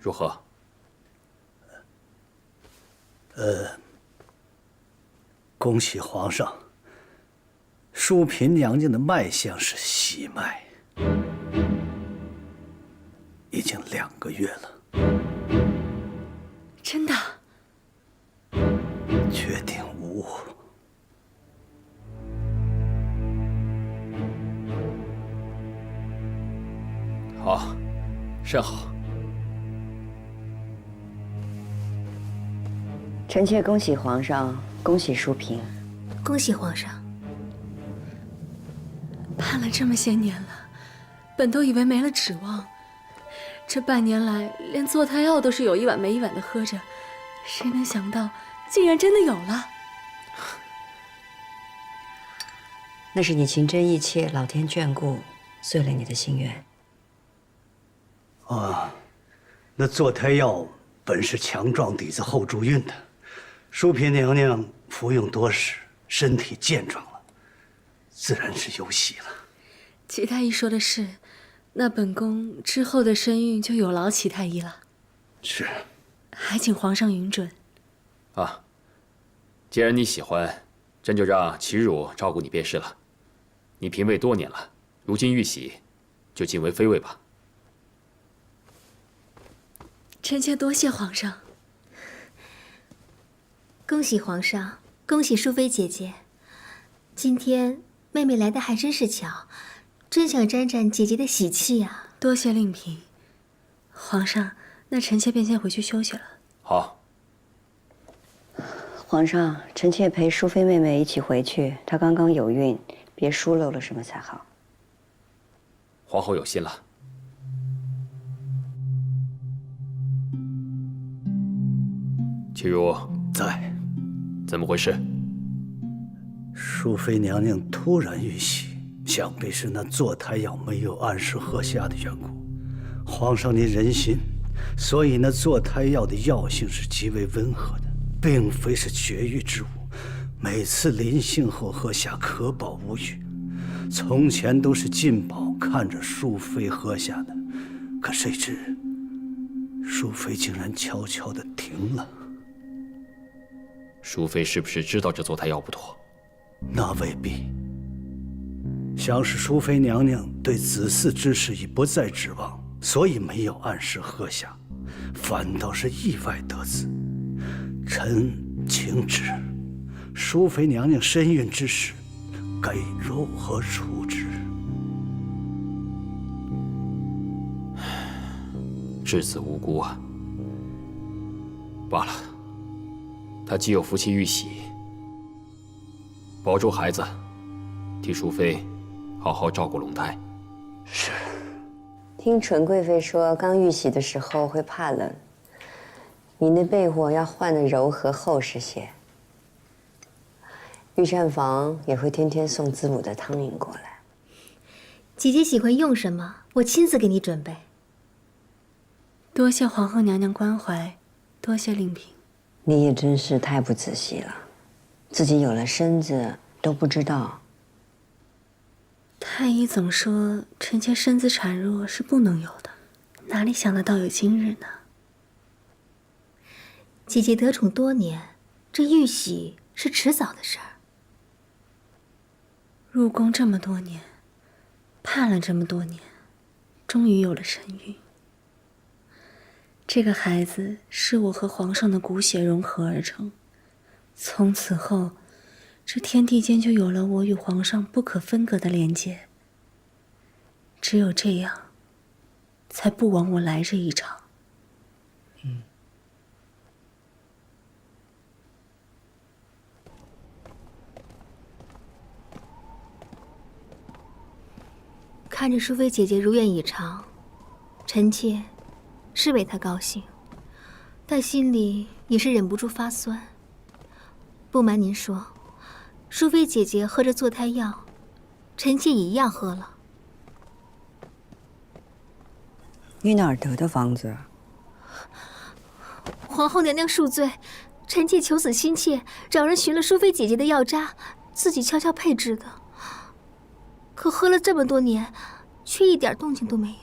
如何？恭喜皇上，淑嫔娘娘的脉象是喜脉，已经2个月了。真的？确定无误。好，甚好。臣妾恭喜皇上，恭喜淑嫔，恭喜皇上。盼了这么些年了，本都以为没了指望，这半年来连坐胎药都是有一碗没一碗的喝着，谁能想到竟然真的有了？那是你情真意切，老天眷顾，遂了你的心愿。那坐胎药本是强壮底子后助孕的。淑嫔娘娘服用多时，身体健壮了，自然是有喜了。齐太医说的是，那本宫之后的身孕就有劳齐太医了。是，还请皇上允准。既然你喜欢，朕就让齐汝照顾你便是了。你嫔位多年了，如今遇喜，就晋为妃位吧。臣妾多谢皇上。恭喜皇上，恭喜淑妃姐姐。今天妹妹来的还真是巧，真想沾沾姐姐的喜气啊。多谢令嫔。皇上，那臣妾便先回去休息了。好。皇上，臣妾陪淑妃妹妹一起回去，她刚刚有孕，别疏漏了什么才好。皇后有心了。齐汝在。怎么回事？淑妃娘娘突然遇喜，想必是那坐胎药没有按时喝下的缘故。皇上您仁心，所以那坐胎药的药性是极为温和的，并非是绝育之物。每次临幸后喝下，可保无虞。从前都是进宝看着淑妃喝下的，可谁知淑妃竟然悄悄地停了。淑妃是不是知道这坐胎药不妥？那未必。想是淑妃娘娘对子嗣之事已不再指望，所以没有按时喝下，反倒是意外得子。臣请旨，淑妃娘娘身孕之事，该如何处置？稚子无辜啊。罢了，他既有福气玉玺，保住孩子，替淑妃好好照顾龙胎。是。听纯贵妃说，刚玉玺的时候会怕冷，你那被窝要换得柔和厚实些。御膳房也会天天送滋补的汤饮过来。姐姐喜欢用什么，我亲自给你准备。多谢皇后娘娘关怀，多谢令嫔。你也真是太不仔细了，自己有了身子都不知道。太医总说臣妾身子孱弱是不能有的，哪里想得到有今日呢？姐姐得宠多年，这玉玺是迟早的事儿。入宫这么多年，盼了这么多年，终于有了身孕。这个孩子是我和皇上的骨血融合而成，从此后，这天地间就有了我与皇上不可分割的连接。只有这样，才不枉我来这一场。看着淑妃姐姐如愿以偿，臣妾是为她高兴，但心里也是忍不住发酸。不瞒您说，淑妃姐姐喝着坐胎药，臣妾也一样喝了。你哪儿得的方子？皇后娘娘恕罪，臣妾求死心切，找人寻了淑妃姐姐的药渣，自己悄悄配制的。可喝了这么多年，却一点动静都没有。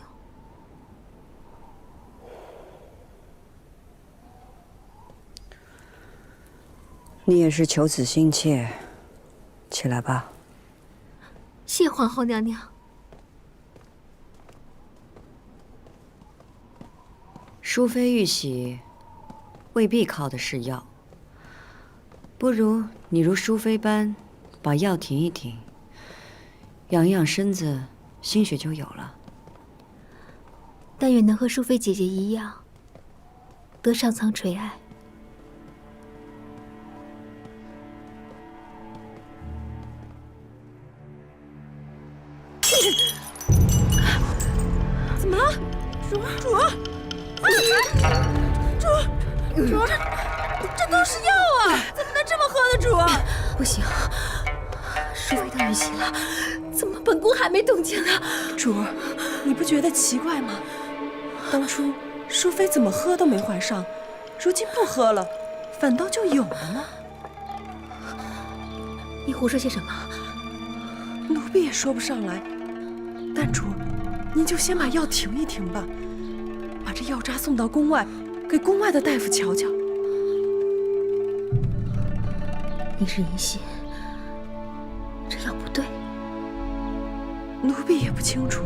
你也是求子心切，起来吧。谢皇后娘娘。淑妃玉玺未必靠的是药，不如你如淑妃般把药停一停，养一养身子，心血就有了。但愿能和淑妃姐姐一样，得上苍垂爱。怎么了，主？这都是药啊！怎么能这么喝的，主？不行，淑妃的玉玺了，怎么本宫还没动静呢？主，你不觉得奇怪吗？当初淑妃怎么喝都没怀上，如今不喝了，反倒就有了呢？你胡说些什么？奴婢也说不上来。但主，您就先把药停一停吧，把这药渣送到宫外，给宫外的大夫瞧瞧。你是疑心这药不对？奴婢也不清楚，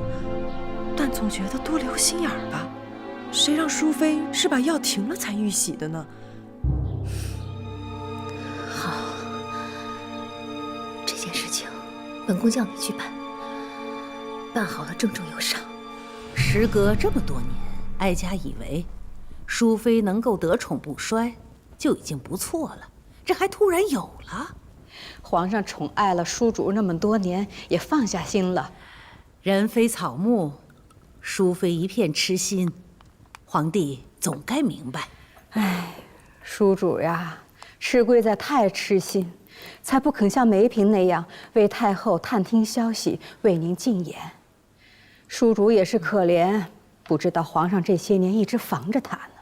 但总觉得多留心眼儿吧。谁让淑妃是把药停了才玉玺的呢？好，这件事情本宫叫你去办，办好了郑重有赏。时隔这么多年，哀家以为淑妃能够得宠不衰就已经不错了，这还突然有了。皇上宠爱了淑主那么多年，也放下心了。人非草木，淑妃一片痴心，皇帝总该明白。唉，淑主呀，是贵在太痴心，才不肯像梅嫔那样为太后探听消息，为您进言。淑主也是可怜，不知道皇上这些年一直防着她呢。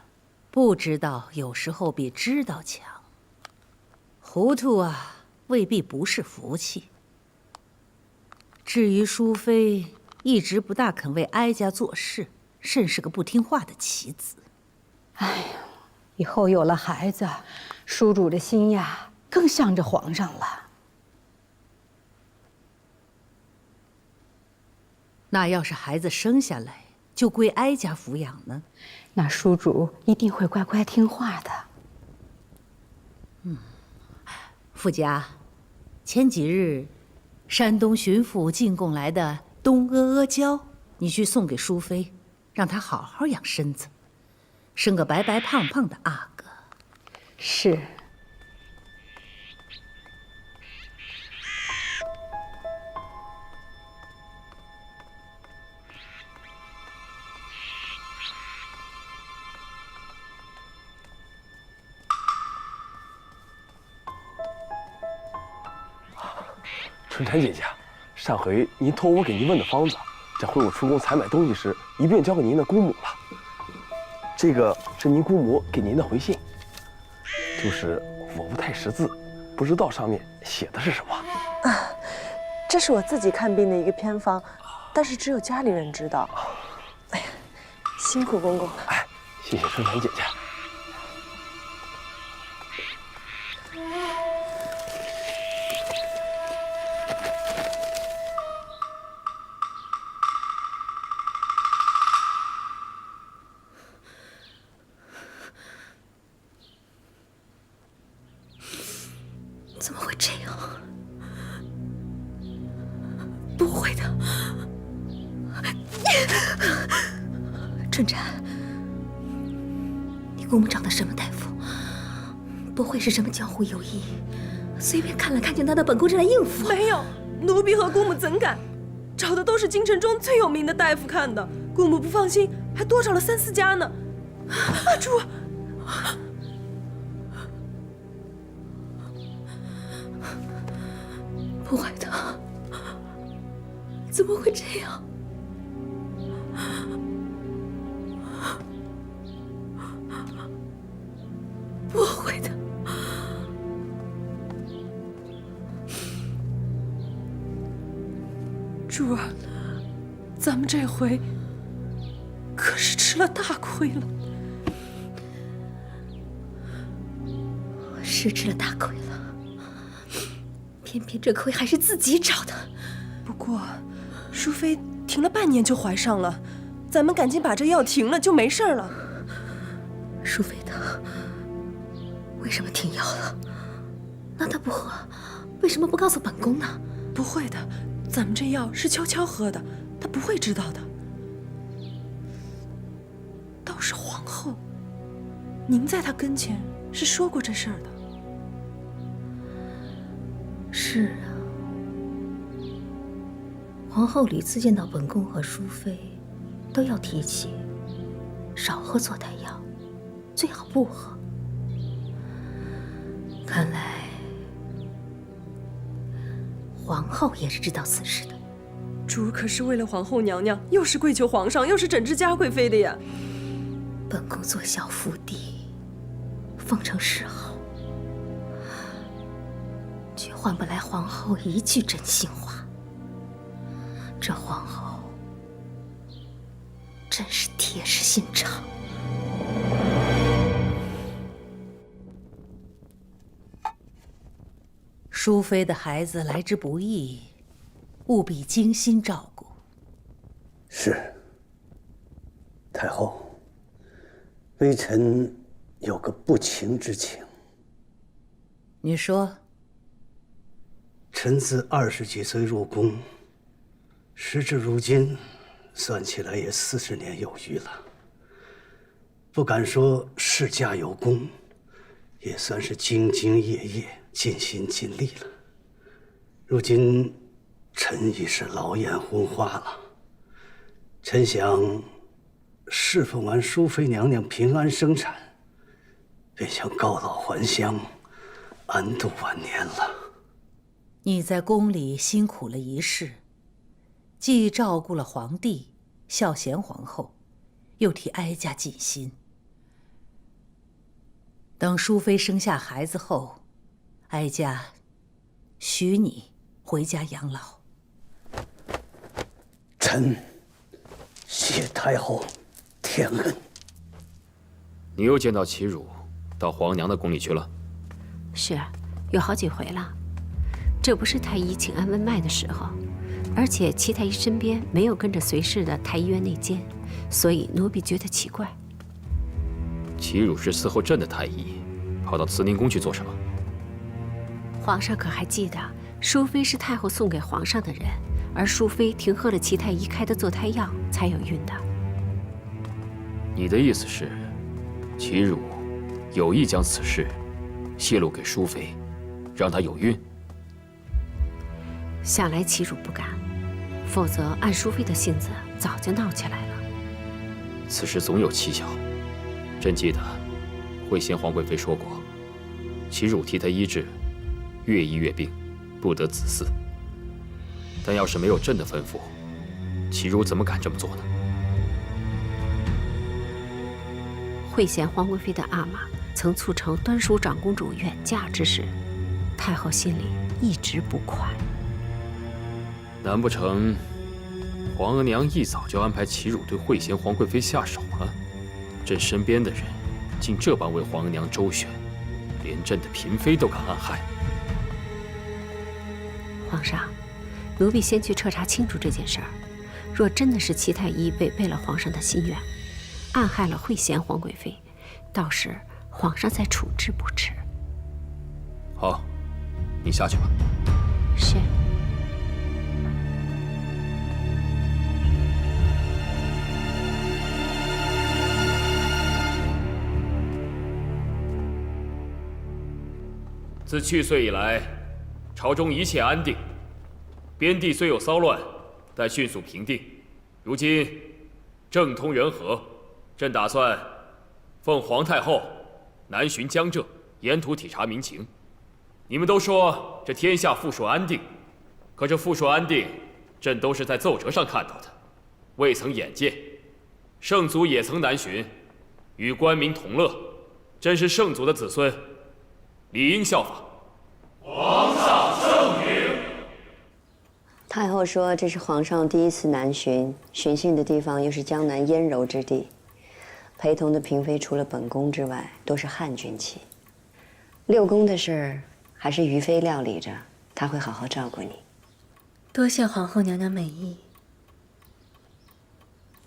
不知道有时候比知道强。糊涂啊，未必不是福气。至于淑妃一直不大肯为哀家做事，甚是个不听话的棋子。哎呀，以后有了孩子，叔主的心呀，更向着皇上了。那要是孩子生下来就归哀家抚养呢？那叔主一定会乖乖听话的。傅家，前几日山东巡抚进贡来的东阿阿胶，你去送给淑妃，让她好好养身子，生个白白胖胖的阿哥。是。春蝉姐姐，上回您托我给您问的方子，这回我出宫采买东西时，一并交给您的姑母了。这个是您姑母给您的回信，就是我不太识字，不知道上面写的是什么。这是我自己看病的一个偏方，但是只有家里人知道。哎呀，辛苦公公了。哎，谢谢春蝉姐姐。怎么会这样？不会的，春蝉，你姑母找的什么大夫？不会是什么江湖游医，随便看了看就拿到本宫这来应付？没有，奴婢和姑母怎敢？找的都是京城中最有名的大夫看的，姑母不放心，还多找了3、4家呢。阿珠。不会的，怎么会这样？不会的，珠儿，咱们这回可是吃了大亏了。是吃了大亏了。偏偏这亏还是自己找的。不过，淑妃停了半年就怀上了，咱们赶紧把这药停了，就没事了。淑妃她为什么停药了？那她不喝，为什么不告诉本宫呢？不会的，咱们这药是悄悄喝的，她不会知道的。倒是皇后，您在她跟前是说过这事儿的。是啊，皇后屡次见到本宫和淑妃，都要提起少喝坐胎药，最好不喝。看来皇后也是知道此事的。珠儿可是为了皇后娘娘，又是跪求皇上，又是整治嘉贵妃的呀。本宫做小福帝，奉承示好，却换不来皇后一句真心话。这皇后真是铁石心肠。淑妃的孩子来之不易，务必精心照顾。是，太后，微臣有个不情之请。你说。臣自20几岁入宫，时至如今，算起来也40年有余了。不敢说世家有功，也算是兢兢业业、尽心尽力了。如今，臣已是老眼昏花了。臣想，侍奉完淑妃娘娘平安生产，便想告老还乡，安度晚年了。你在宫里辛苦了一世，既照顾了皇帝、孝贤皇后，又替哀家尽心。等淑妃生下孩子后，哀家许你回家养老。臣谢太后天恩。你又见到齐汝到皇娘的宫里去了？是，有好几回了。这不是太医请安问脉的时候，而且齐太医身边没有跟着随侍的太医院内监，所以奴婢觉得奇怪。齐汝是伺候朕的太医，跑到慈宁宫去做什么？皇上可还记得，淑妃是太后送给皇上的人，而淑妃停喝了齐太医开的坐胎药，才有孕的。你的意思是，齐汝有意将此事泄露给淑妃，让她有孕？想来齐汝不敢，否则按淑妃的性子，早就闹起来了。此事总有蹊跷。朕记得，惠贤皇贵妃说过，齐汝替她医治，越医越病，不得子嗣。但要是没有朕的吩咐，齐汝怎么敢这么做呢？惠贤皇贵妃的阿玛曾促成端淑长公主远嫁之事，太后心里一直不快。难不成皇额娘一早就安排齐汝对惠贤皇贵妃下手了？朕身边的人竟这般为皇额娘周旋，连朕的嫔妃都敢暗害。皇上，奴婢先去彻查清楚这件事儿。若真的是齐太医违背了皇上的心愿，暗害了惠贤皇贵妃，到时皇上再处置不迟。好，你下去吧。是。自去岁以来，朝中一切安定，边地虽有骚乱，但迅速平定。如今政通人和，朕打算奉皇太后南巡江浙，沿途体察民情。你们都说这天下富庶安定，可这富庶安定，朕都是在奏折上看到的，未曾眼见。圣祖也曾南巡，与官民同乐，朕是圣祖的子孙，理应效仿。皇上圣明。太后说这是皇上第一次南巡，巡幸的地方又是江南燕柔之地，陪同的嫔妃除了本宫之外，都是汉军旗。六宫的事儿还是于妃料理着，她会好好照顾你。多谢皇后娘娘美意。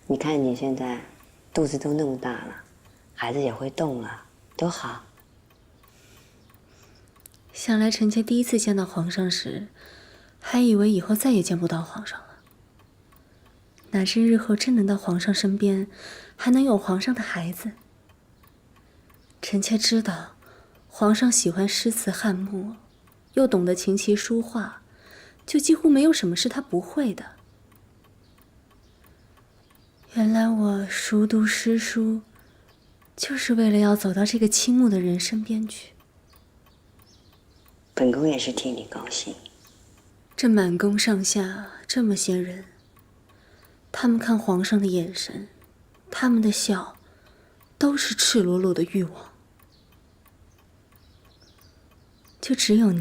你看你现在肚子都那么大了，孩子也会动了，多好。想来臣妾第一次见到皇上时，还以为以后再也见不到皇上了。哪知日后真能到皇上身边，还能有皇上的孩子。臣妾知道，皇上喜欢诗词汉墨，又懂得琴棋书画，就几乎没有什么是他不会的。原来我熟读诗书，就是为了要走到这个倾慕的人身边去。本宫也是替你高兴。这满宫上下这么些人，他们看皇上的眼神，他们的笑，都是赤裸裸的欲望。就只有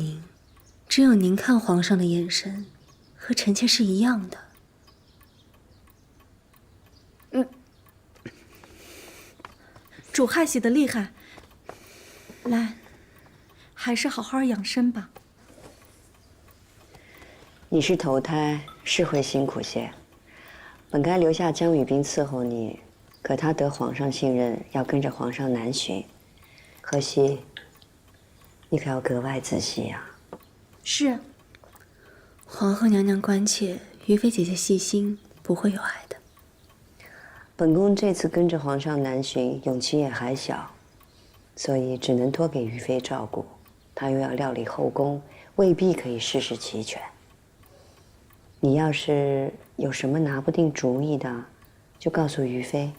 您看皇上的眼神，和臣妾是一样的。主害喜的厉害，来，还是好好养生吧。你是头胎，是会辛苦些。本该留下江雨冰伺候你，可他得皇上信任，要跟着皇上南巡。可惜，你可要格外仔细呀。是。皇后娘娘关切，于妃姐姐细心，不会有碍的。本宫这次跟着皇上南巡，永琪也还小，所以只能托给于妃照顾。她又要料理后宫，未必可以事事齐全。你要是有什么拿不定主意的，就告诉于妃，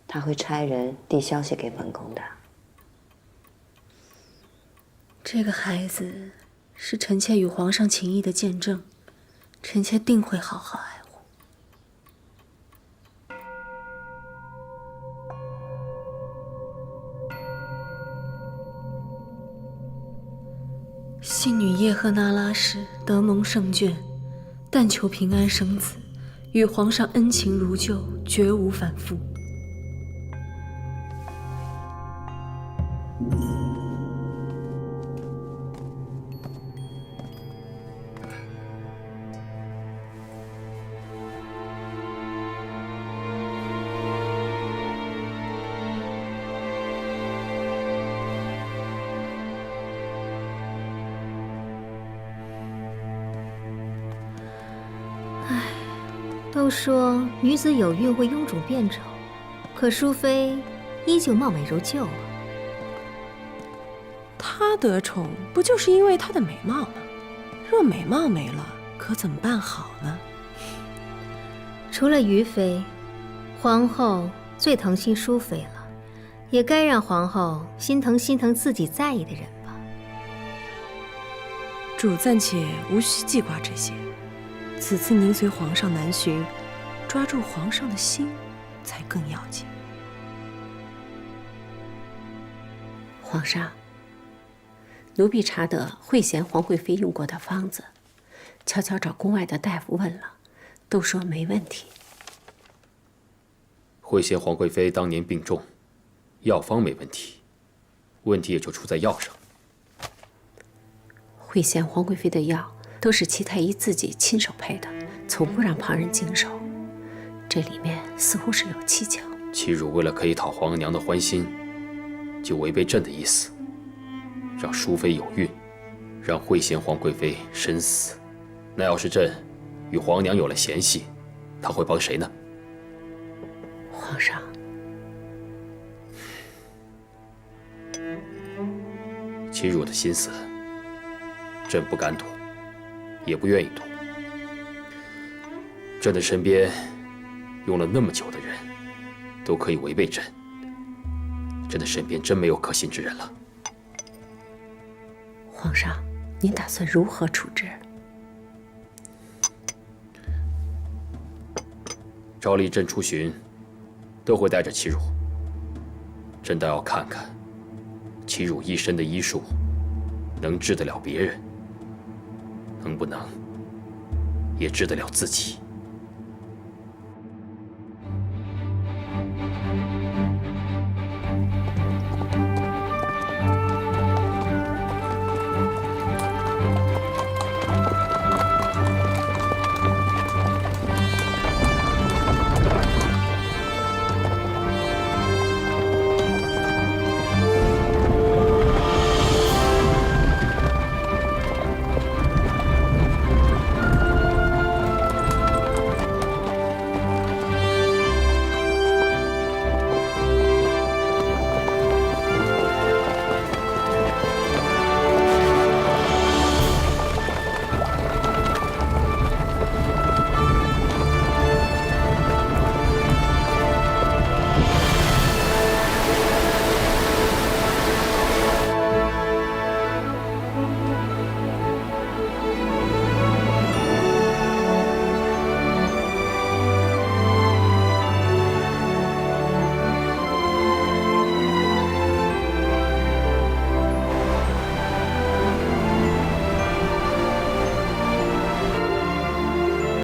她会差人递消息给本宫的。这个孩子是臣妾与皇上情谊的见证，臣妾定会好好爱护。信女叶赫那拉氏得蒙圣眷，但求平安生子，与皇上恩情如旧，绝无反复。都说女子有孕会臃肿变丑，可淑妃依旧貌美如旧啊。她得宠不就是因为她的美貌吗？若美貌没了，可怎么办好呢？除了于妃，皇后最疼惜淑妃了，也该让皇后心疼自己在意的人吧。主暂且无需记挂这些，此次您随皇上南巡，抓住皇上的心才更要紧。皇上，奴婢查得惠贤皇贵妃用过的方子，悄悄找宫外的大夫问了，都说没问题。惠贤皇贵妃当年病重，药方没问题，问题也就出在药上。惠贤皇贵妃的药都是齐太医自己亲手配的，从不让旁人经手，这里面似乎是有蹊跷。齐汝为了可以讨皇额娘的欢心，就违背朕的意思，让淑妃有孕，让惠贤皇贵妃身死。那要是朕与皇娘有了嫌隙，他会帮谁呢？皇上，齐汝的心思，朕不敢赌，也不愿意赌。朕的身边用了那么久的人，都可以违背朕，朕的身边真没有可信之人了。皇上，您打算如何处置？照例朕出巡，都会带着齐汝。朕倒要看看，齐汝一身的医术，能治得了别人，能不能也治得了自己？